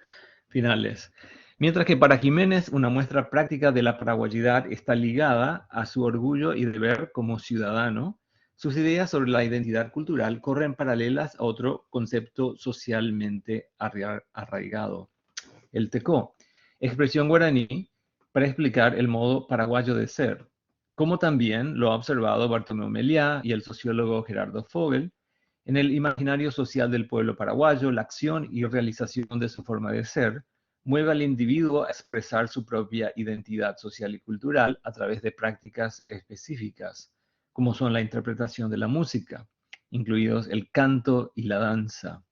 finales. Mientras que para Jiménez una muestra práctica de la paraguayidad está ligada a su orgullo y deber como ciudadano, sus ideas sobre la identidad cultural corren paralelas a otro concepto socialmente arraigado, el tecó, expresión guaraní para explicar el modo paraguayo de ser, como también lo ha observado Bartomeu Melá y el sociólogo Gerardo Vogel. En el imaginario social del pueblo paraguayo, la acción y realización de su forma de ser mueve al individuo a expresar su propia identidad social y cultural a través de prácticas específicas, como son la interpretación de la música, incluidos el canto y la danza.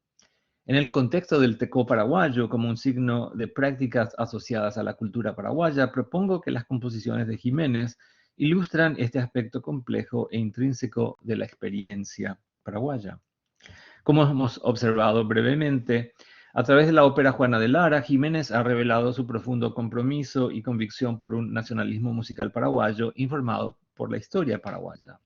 En el contexto del tecó paraguayo, como un signo de prácticas asociadas a la cultura paraguaya, propongo que las composiciones de Jiménez ilustran este aspecto complejo e intrínseco de la experiencia paraguaya. Como hemos observado brevemente, a través de la ópera Juana de Lara, Jiménez ha revelado su profundo compromiso y convicción por un nacionalismo musical paraguayo informado por la historia paraguaya.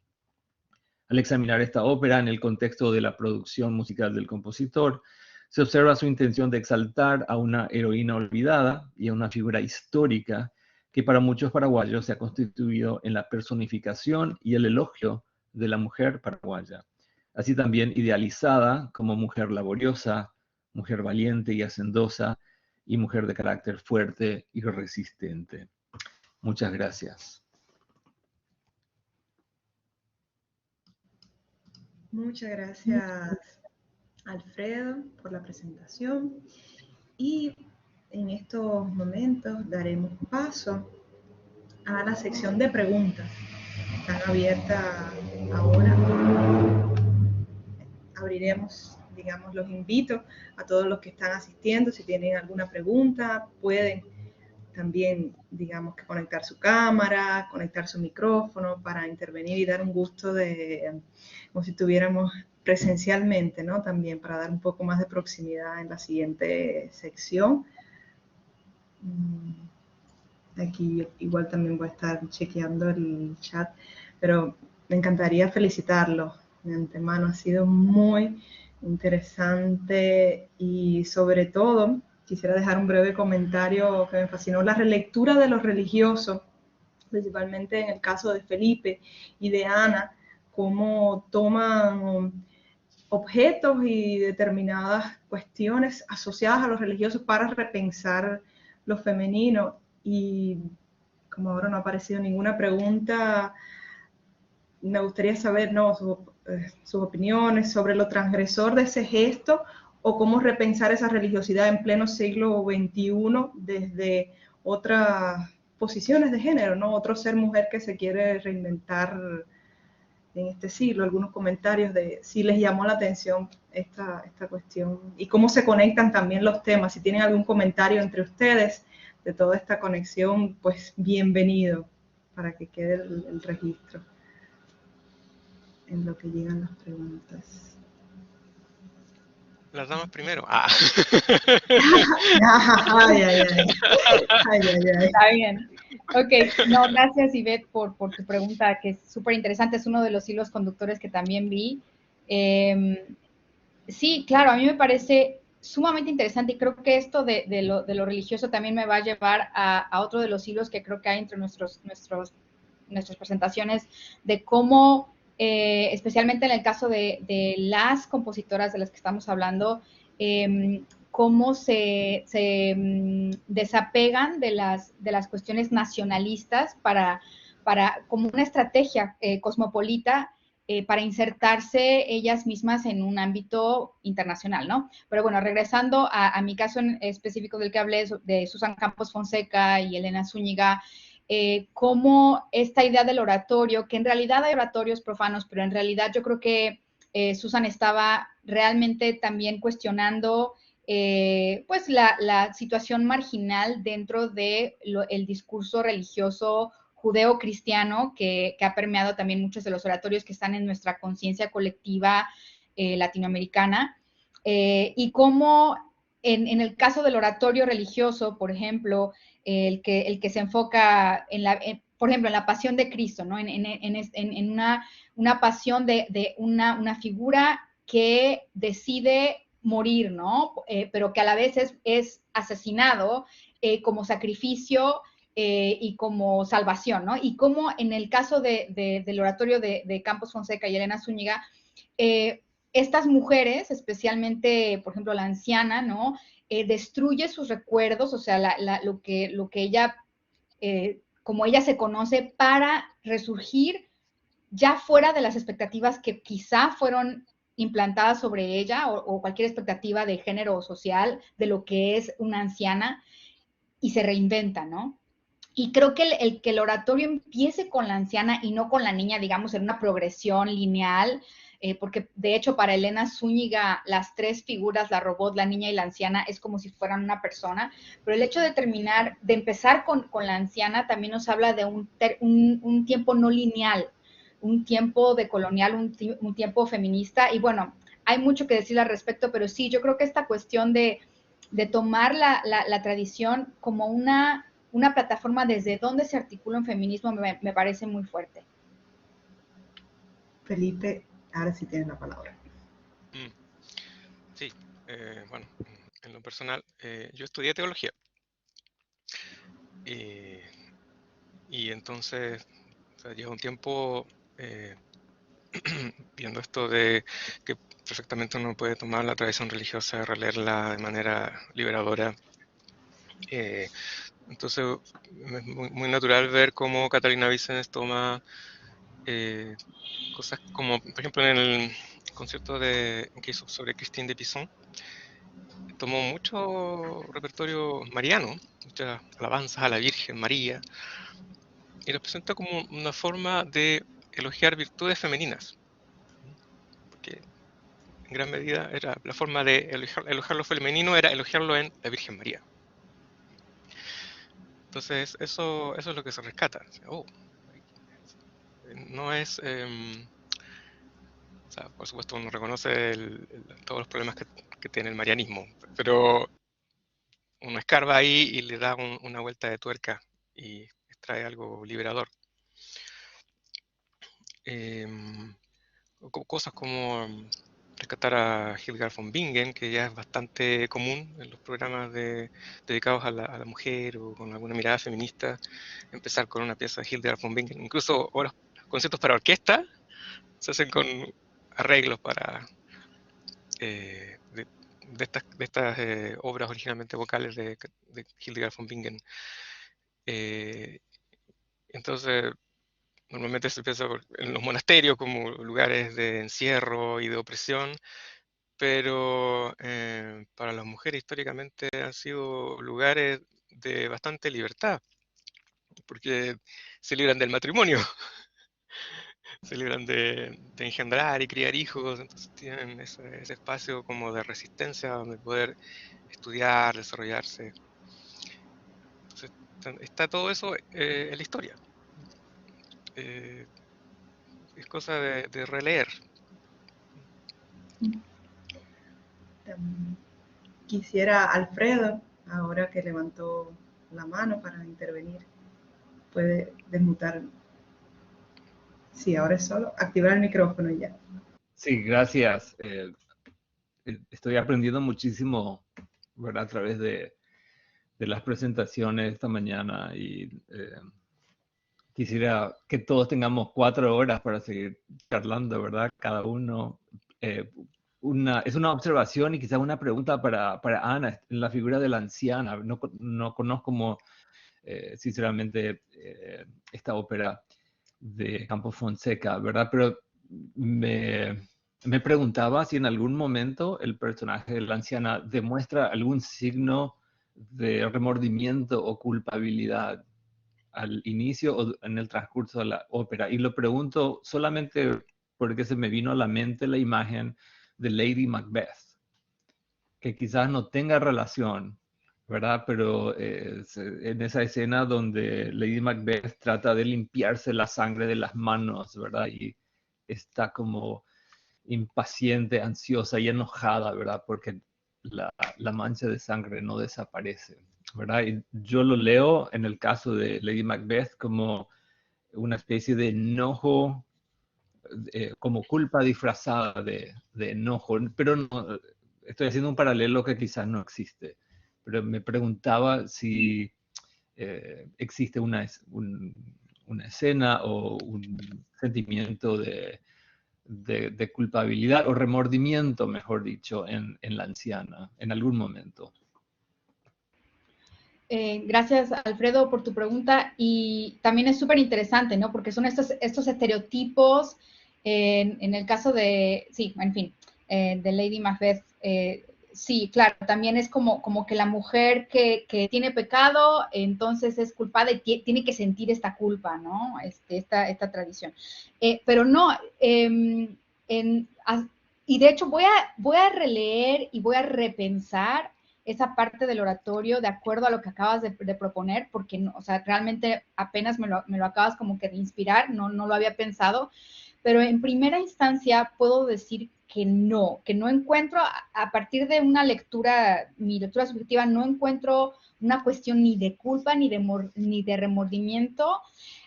Al examinar esta ópera en el contexto de la producción musical del compositor, se observa su intención de exaltar a una heroína olvidada y a una figura histórica que para muchos paraguayos se ha constituido en la personificación y el elogio de la mujer paraguaya, así también idealizada como mujer laboriosa, mujer valiente y hacendosa, y mujer de carácter fuerte y resistente. Muchas gracias. Muchas gracias, Alfredo, por la presentación. Y en estos momentos daremos paso a la sección de preguntas. Están abiertas ahora. Abriremos, digamos, los invito a todos los que están asistiendo. Si tienen alguna pregunta, pueden también, digamos, que conectar su cámara, conectar su micrófono para intervenir y dar un gusto de, como si estuviéramos presencialmente, ¿no? También para dar un poco más de proximidad en la siguiente sección. Aquí igual también voy a estar chequeando el chat, pero me encantaría felicitarlos de antemano. Ha sido muy interesante y sobre todo quisiera dejar un breve comentario que me fascinó, la relectura de los religiosos, principalmente en el caso de Felipe y de Ana, cómo toman objetos y determinadas cuestiones asociadas a los religiosos para repensar lo femenino. Y como ahora no ha aparecido ninguna pregunta, me gustaría saber, ¿no?, sus opiniones sobre lo transgresor de ese gesto o cómo repensar esa religiosidad en pleno siglo XXI desde otras posiciones de género, ¿no? Otro ser mujer que se quiere reinventar en este siglo. Algunos comentarios de si les llamó la atención esta cuestión y cómo se conectan también los temas. Si tienen algún comentario entre ustedes de toda esta conexión, pues bienvenido, para que quede el registro en lo que llegan las preguntas. Las damas primero. Está bien. Ok, no, gracias Ivette por tu pregunta, que es súper interesante, es uno de los hilos conductores que también vi. Sí, claro, a mí me parece sumamente interesante y creo que esto de lo religioso también me va a llevar a otro de los hilos que creo que hay entre nuestras presentaciones, de cómo, especialmente en el caso de las compositoras de las que estamos hablando, cómo se desapegan de las cuestiones nacionalistas para como una estrategia cosmopolita para insertarse ellas mismas en un ámbito internacional, ¿no? Pero bueno, regresando a mi caso en específico del que hablé, de Susan Campos Fonseca y Elena Zúñiga, cómo esta idea del oratorio, que en realidad hay oratorios profanos, pero en realidad yo creo que Susan estaba realmente también cuestionando pues la situación marginal dentro del discurso religioso judeo-cristiano que ha permeado también muchos de los oratorios que están en nuestra conciencia colectiva latinoamericana, y cómo en el caso del oratorio religioso, por ejemplo, el que se enfoca por ejemplo, en la pasión de Cristo, ¿no? En una pasión de una figura que decide morir, ¿no? Pero que a la vez es asesinado como sacrificio y como salvación, ¿no? Y como en el caso del oratorio de Campos Fonseca y Elena Zúñiga, estas mujeres, especialmente, por ejemplo, la anciana, ¿no? Destruye sus recuerdos, o sea, lo que ella, como ella se conoce, para resurgir ya fuera de las expectativas que quizá fueron implantadas sobre ella o cualquier expectativa de género o social de lo que es una anciana, y se reinventa, ¿no? Y creo que que el oratorio empiece con la anciana y no con la niña, digamos, en una progresión lineal, porque de hecho para Elena Zúñiga las tres figuras, la robot, la niña y la anciana, es como si fueran una persona, pero el hecho de empezar con la anciana también nos habla de un tiempo no lineal, un tiempo decolonial, un tiempo feminista, y bueno, hay mucho que decir al respecto, pero sí, yo creo que esta cuestión de tomar la tradición como una plataforma desde donde se articula un feminismo me parece muy fuerte. Felipe, ahora sí tienes la palabra. Sí, bueno, en lo personal, yo estudié teología. Y entonces, o sea, llevo un tiempo viendo esto de que perfectamente uno puede tomar la tradición religiosa, releerla de manera liberadora. Entonces, es muy natural ver cómo Catalina Vicens toma cosas como, por ejemplo, en el concierto que hizo sobre Christine de Pizan, tomó mucho repertorio mariano, muchas alabanzas a la Virgen María, y lo presenta como una forma de elogiar virtudes femeninas, porque en gran medida era la forma de elogiar lo femenino, era elogiarlo en la Virgen María. Entonces, eso es lo que se rescata. No es... o sea, por supuesto, uno reconoce todos los problemas que tiene el marianismo, pero uno escarba ahí y le da una vuelta de tuerca y extrae algo liberador. Cosas como rescatar a Hildegard von Bingen, que ya es bastante común en los programas dedicados a la mujer o con alguna mirada feminista, empezar con una pieza de Hildegard von Bingen. Incluso ahora conciertos para orquesta se hacen con arreglos de estas obras originalmente vocales de Hildegard von Bingen. Entonces, normalmente se piensa en los monasterios como lugares de encierro y de opresión, pero para las mujeres históricamente han sido lugares de bastante libertad, porque se libran del matrimonio, se libran de engendrar y criar hijos, entonces tienen ese espacio como de resistencia donde poder estudiar, desarrollarse. Entonces, está todo eso en la historia. Es cosa de releer. Quisiera Alfredo, ahora que levantó la mano para intervenir, puede desmutar. Sí, ahora es solo activar el micrófono y ya. Sí, gracias. Estoy aprendiendo muchísimo, ¿verdad? A través de las presentaciones esta mañana y quisiera que todos tengamos 4 horas para seguir charlando, ¿verdad? Cada uno. Es una observación y quizás una pregunta para Ana, en la figura de la anciana. No conozco sinceramente, esta ópera de Campos Fonseca, ¿verdad? Pero me preguntaba si en algún momento el personaje de la anciana demuestra algún signo de remordimiento o culpabilidad al inicio o en el transcurso de la ópera. Y lo pregunto solamente porque se me vino a la mente la imagen de Lady Macbeth, que quizás no tenga relación, ¿verdad? Pero en esa escena donde Lady Macbeth trata de limpiarse la sangre de las manos, ¿verdad? Y está como impaciente, ansiosa y enojada, ¿verdad? Porque la mancha de sangre no desaparece, ¿verdad? Y yo lo leo en el caso de Lady Macbeth como una especie de enojo, como culpa disfrazada de enojo, pero no, estoy haciendo un paralelo que quizás no existe, pero me preguntaba si existe una escena o un sentimiento de culpabilidad o remordimiento, mejor dicho, en la anciana, en algún momento. Gracias, Alfredo, por tu pregunta. Y también es súper interesante, ¿no? Porque son estos estereotipos, en el caso de, sí, en fin, de Lady Macbeth, sí, claro, también es como que la mujer que tiene pecado, entonces es culpada y tiene que sentir esta culpa, ¿no? Esta tradición. Pero no, y de hecho voy a releer y voy a repensar esa parte del oratorio de acuerdo a lo que acabas de proponer, porque, no, o sea, realmente apenas me lo acabas como que de inspirar, no lo había pensado, pero en primera instancia puedo decir que no encuentro, a partir de una lectura, mi lectura subjetiva, no encuentro una cuestión ni de culpa ni de remordimiento.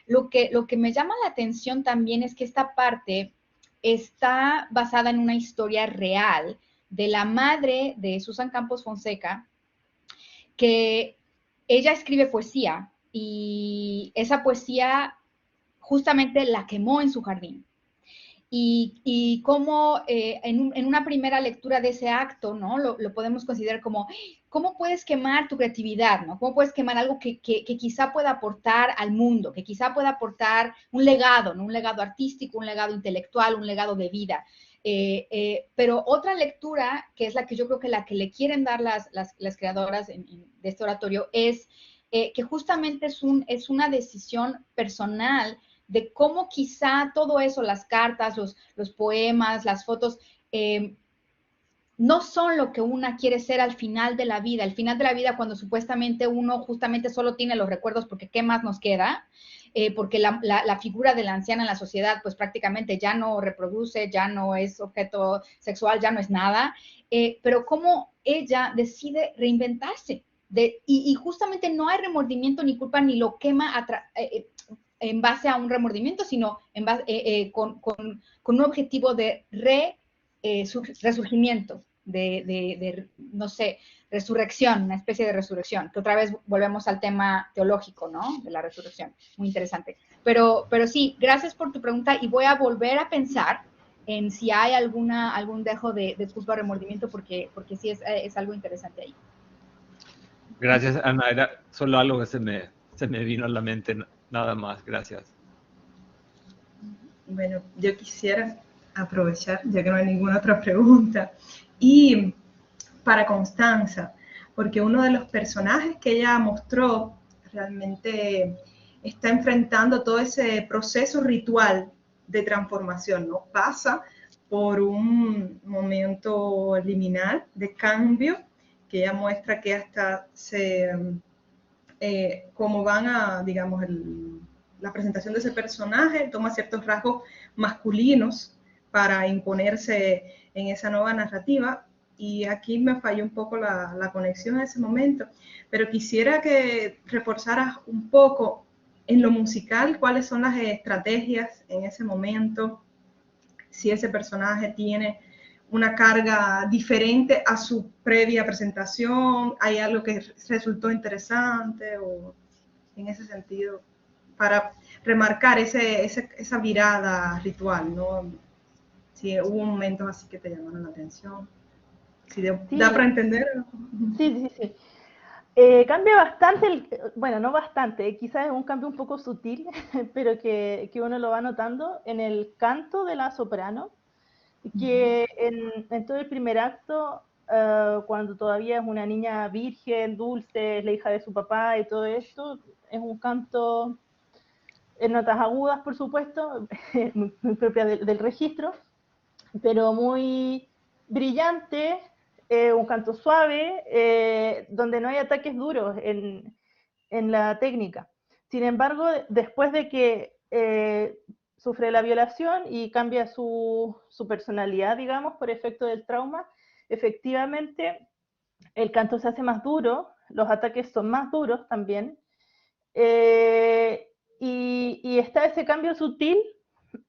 Lo que me llama la atención también es que esta parte está basada en una historia real de la madre de Susan Campos Fonseca, que ella escribe poesía y esa poesía justamente la quemó en su jardín. Y cómo en una primera lectura de ese acto, ¿no? Lo podemos considerar como, ¿cómo puedes quemar tu creatividad, ¿no? ¿Cómo puedes quemar algo que quizá pueda aportar al mundo, que quizá pueda aportar un legado, ¿no? Un legado artístico, un legado intelectual, un legado de vida? Pero otra lectura, que es la que yo creo que la que le quieren dar las creadoras de este oratorio, es que justamente es una decisión personal de cómo quizá todo eso, las cartas, los poemas, las fotos, no son lo que una quiere ser al final de la vida. Al final de la vida, cuando supuestamente uno justamente solo tiene los recuerdos, porque ¿qué más nos queda? Porque la figura de la anciana en la sociedad, pues prácticamente ya no reproduce, ya no es objeto sexual, ya no es nada, pero cómo ella decide reinventarse. Y justamente no hay remordimiento ni culpa, ni lo quema en base a un remordimiento, sino en base, con un objetivo de resurgimiento, no sé, resurrección, una especie de resurrección, que otra vez volvemos al tema teológico, ¿no? De la resurrección. Muy interesante. Pero sí, gracias por tu pregunta y voy a volver a pensar en si hay algún dejo de culpa o remordimiento, porque sí es algo interesante ahí. Gracias, Ana. Era solo algo que se me vino a la mente Nada más, gracias. Bueno, yo quisiera aprovechar, ya que no hay ninguna otra pregunta, y para Constanza, porque uno de los personajes que ella mostró realmente está enfrentando todo ese proceso ritual de transformación, ¿no? Pasa por un momento liminal de cambio, que ella muestra que hasta como van a, digamos, la presentación de ese personaje, toma ciertos rasgos masculinos para imponerse en esa nueva narrativa. Y aquí me falló un poco la conexión en ese momento, pero quisiera que reforzaras un poco en lo musical cuáles son las estrategias en ese momento, si ese personaje tiene una carga diferente a su previa presentación, hay algo que resultó interesante o en ese sentido, para remarcar esa mirada ritual, ¿no? Si hubo momentos así que te llamaron la atención, si da para entender. Sí. Cambia bastante, bueno, no bastante, quizás es un cambio un poco sutil, pero que uno lo va notando en el canto de la soprano, que en todo el primer acto, cuando todavía es una niña virgen, dulce, es la hija de su papá y todo esto, es un canto en notas agudas, por supuesto, muy propia del registro, pero muy brillante, un canto suave, donde no hay ataques duros en la técnica. Sin embargo, después de que sufre la violación y cambia su personalidad, digamos, por efecto del trauma, efectivamente el canto se hace más duro, los ataques son más duros también, y está ese cambio sutil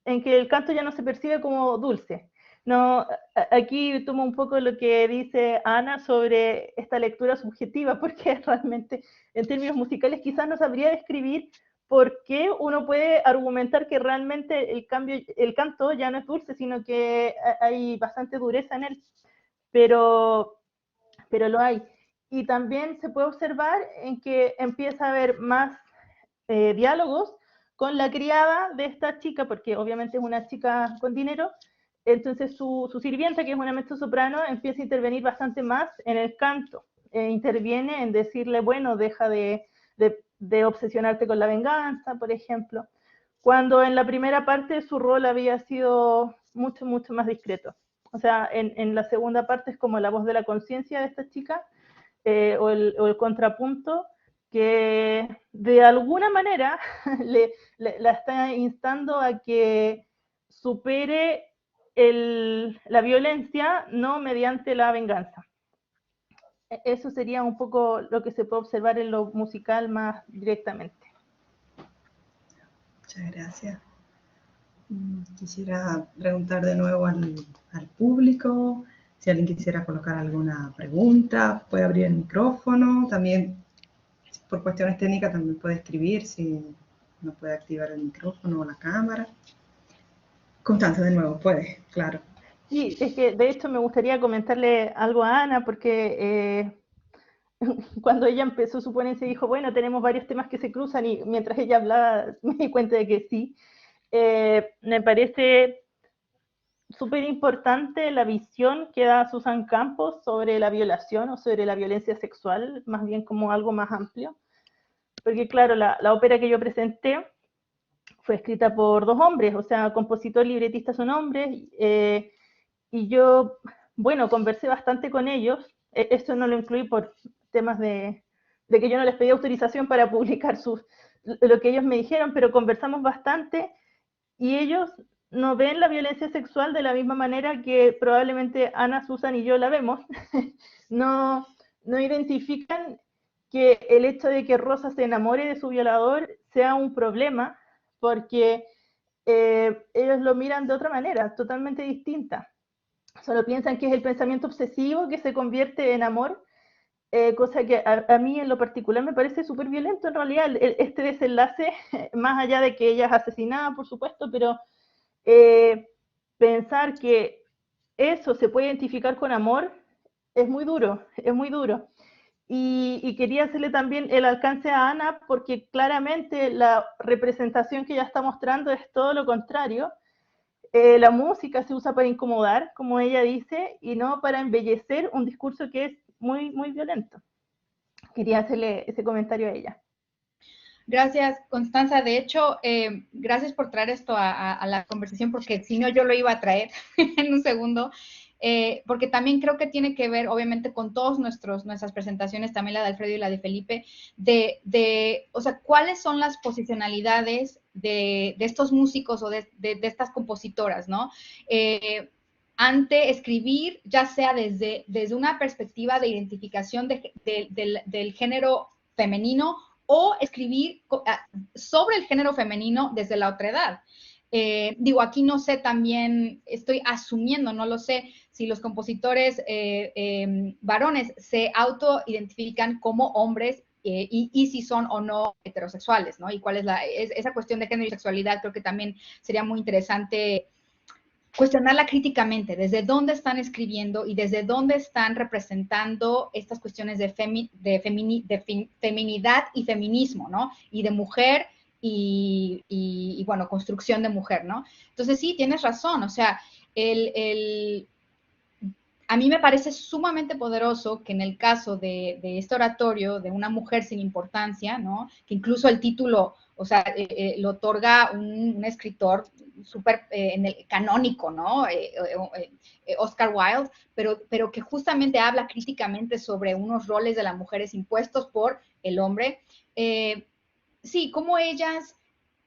en que el canto ya no se percibe como dulce. No, aquí tomo un poco lo que dice Ana sobre esta lectura subjetiva, porque realmente en términos musicales quizás no sabría describir por qué uno puede argumentar que realmente el canto ya no es dulce, sino que hay bastante dureza en él, pero lo hay. Y también se puede observar en que empieza a haber más diálogos con la criada de esta chica, porque obviamente es una chica con dinero, entonces su sirvienta, que es una mezzosoprano, empieza a intervenir bastante más en el canto, interviene en decirle, bueno, deja de obsesionarte con la venganza, por ejemplo, cuando en la primera parte su rol había sido mucho más discreto. O sea, en la segunda parte es como la voz de la conciencia de esta chica, o el contrapunto, que de alguna manera la está instando a que supere la violencia, no mediante la venganza. Eso sería un poco lo que se puede observar en lo musical más directamente. Muchas gracias. Quisiera preguntar de nuevo al público, si alguien quisiera colocar alguna pregunta, puede abrir el micrófono, también por cuestiones técnicas también puede escribir si no puede activar el micrófono o la cámara. Constanza, de nuevo, puede, claro. Sí, es que de hecho me gustaría comentarle algo a Ana, porque cuando ella empezó su ponencia dijo, bueno, tenemos varios temas que se cruzan, y mientras ella hablaba me di cuenta de que sí. Me parece súper importante la visión que da Susan Campos sobre la violación o sobre la violencia sexual, más bien como algo más amplio. Porque claro, la ópera que yo presenté fue escrita por dos hombres, o sea, compositor y libretista son hombres, y yo, bueno, conversé bastante con ellos. Esto no lo incluí por temas de que yo no les pedí autorización para publicar lo que ellos me dijeron, pero conversamos bastante, y ellos no ven la violencia sexual de la misma manera que probablemente Ana, Susan y yo la vemos. no identifican que el hecho de que Rosa se enamore de su violador sea un problema, porque ellos lo miran de otra manera, totalmente distinta. Solo piensan que es el pensamiento obsesivo que se convierte en amor, cosa que a mí en lo particular me parece súper violento en realidad, este desenlace, más allá de que ella es asesinada, por supuesto, pero pensar que eso se puede identificar con amor es muy duro, es muy duro. Y quería hacerle también el alcance a Ana, porque claramente la representación que ella está mostrando es todo lo contrario. La música se usa para incomodar, como ella dice, y no para embellecer un discurso que es muy, muy violento. Quería hacerle ese comentario a ella. Gracias, Constanza. De hecho, gracias por traer esto a la conversación, porque si no, yo lo iba a traer en un segundo. Porque también creo que tiene que ver, obviamente, con todas nuestras presentaciones, también la de Alfredo y la de Felipe, o sea, cuáles son las posicionalidades de estos músicos o de estas compositoras, ¿no? Ante escribir, ya sea desde una perspectiva de identificación del género femenino o escribir sobre el género femenino desde la otredad. Digo, aquí no sé, también estoy asumiendo, no lo sé, si los compositores varones se autoidentifican como hombres y si son o no heterosexuales, ¿no? Y cuál es esa cuestión de género y sexualidad, creo que también sería muy interesante cuestionarla críticamente, desde dónde están escribiendo y desde dónde están representando estas cuestiones de feminidad y feminismo, ¿no? Y de mujer y bueno, construcción de mujer, ¿no? Entonces sí, tienes razón, o sea, a mí me parece sumamente poderoso que en el caso de este oratorio, de una mujer sin importancia, ¿no? Que incluso el título, o sea, lo otorga un escritor súper en el canónico, ¿no? Oscar Wilde, pero que justamente habla críticamente sobre unos roles de las mujeres impuestos por el hombre. Sí, cómo ellas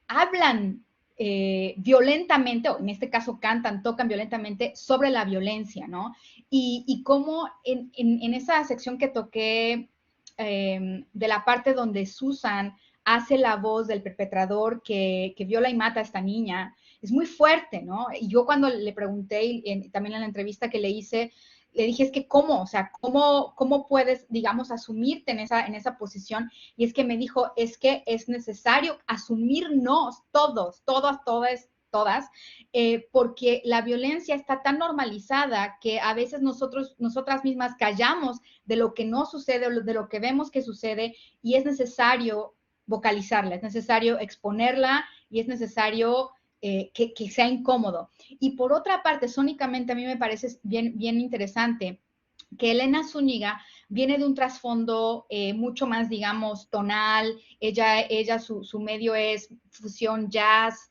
hablan violentamente, o en este caso cantan, tocan violentamente sobre la violencia, ¿no? Y cómo en esa sección que toqué de la parte donde Susan hace la voz del perpetrador que viola y mata a esta niña, es muy fuerte, ¿no? Y yo cuando le pregunté, también en la entrevista que le hice, le dije, es que ¿cómo? O sea, ¿cómo puedes, digamos, asumirte en esa posición? Y es que me dijo, es que es necesario asumirnos todas, porque la violencia está tan normalizada que a veces nosotras mismas callamos de lo que no sucede, de lo que vemos que sucede, y es necesario vocalizarla, es necesario exponerla y es necesario que sea incómodo. Y por otra parte, sónicamente a mí me parece bien interesante que Elena Zúñiga viene de un trasfondo mucho más, digamos, tonal. Ella su medio es fusión jazz,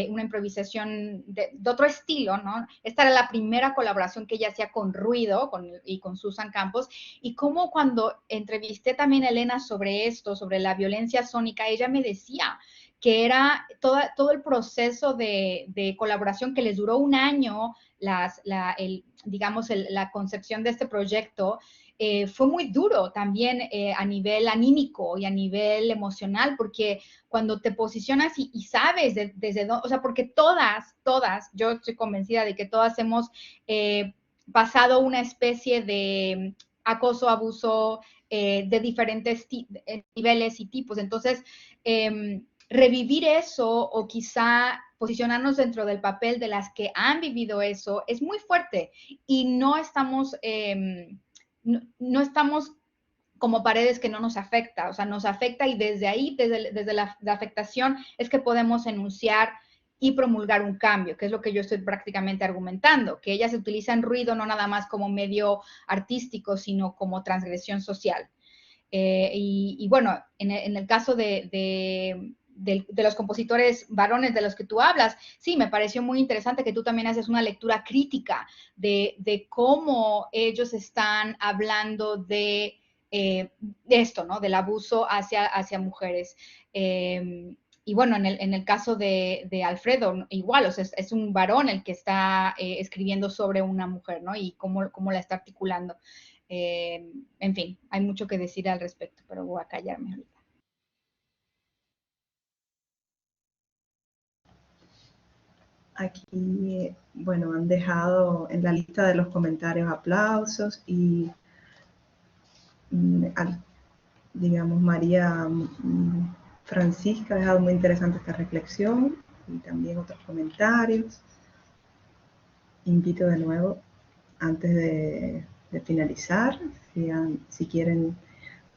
una improvisación de otro estilo, ¿no? Esta era la primera colaboración que ella hacía con Ruido y con Susan Campos. Y como cuando entrevisté también a Elena sobre esto, sobre la violencia sónica, ella me decía que era todo el proceso de colaboración que les duró un año, digamos, la concepción de este proyecto, fue muy duro también a nivel anímico y a nivel emocional, porque cuando te posicionas y sabes desde dónde, o sea, porque todas, yo estoy convencida de que todas hemos pasado una especie de acoso, abuso de diferentes niveles y tipos. Entonces, revivir eso o quizá posicionarnos dentro del papel de las que han vivido eso es muy fuerte y no estamos como paredes que no nos afecta, o sea, nos afecta y desde ahí, desde la afectación es que podemos enunciar y promulgar un cambio, que es lo que yo estoy prácticamente argumentando, que ellas utilizan ruido no nada más como medio artístico, sino como transgresión social. Y bueno, en el caso de los compositores varones de los que tú hablas, sí, me pareció muy interesante que tú también haces una lectura crítica de cómo ellos están hablando de esto, ¿no? Del abuso hacia mujeres. Y bueno, en el caso de Alfredo, igual, o sea, es un varón el que está escribiendo sobre una mujer, ¿no? Y cómo la está articulando. En fin, hay mucho que decir al respecto, pero voy a callarme ahorita. Aquí, bueno, han dejado en la lista de los comentarios aplausos y, digamos, María Francisca ha dejado muy interesante esta reflexión y también otros comentarios. Invito de nuevo, antes de finalizar, si quieren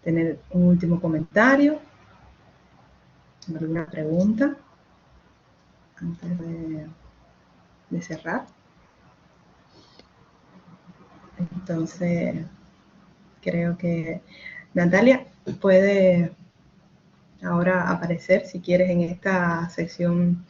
tener un último comentario, alguna pregunta antes de cerrar. Entonces, creo que Natalia puede ahora aparecer, si quieres, en esta sección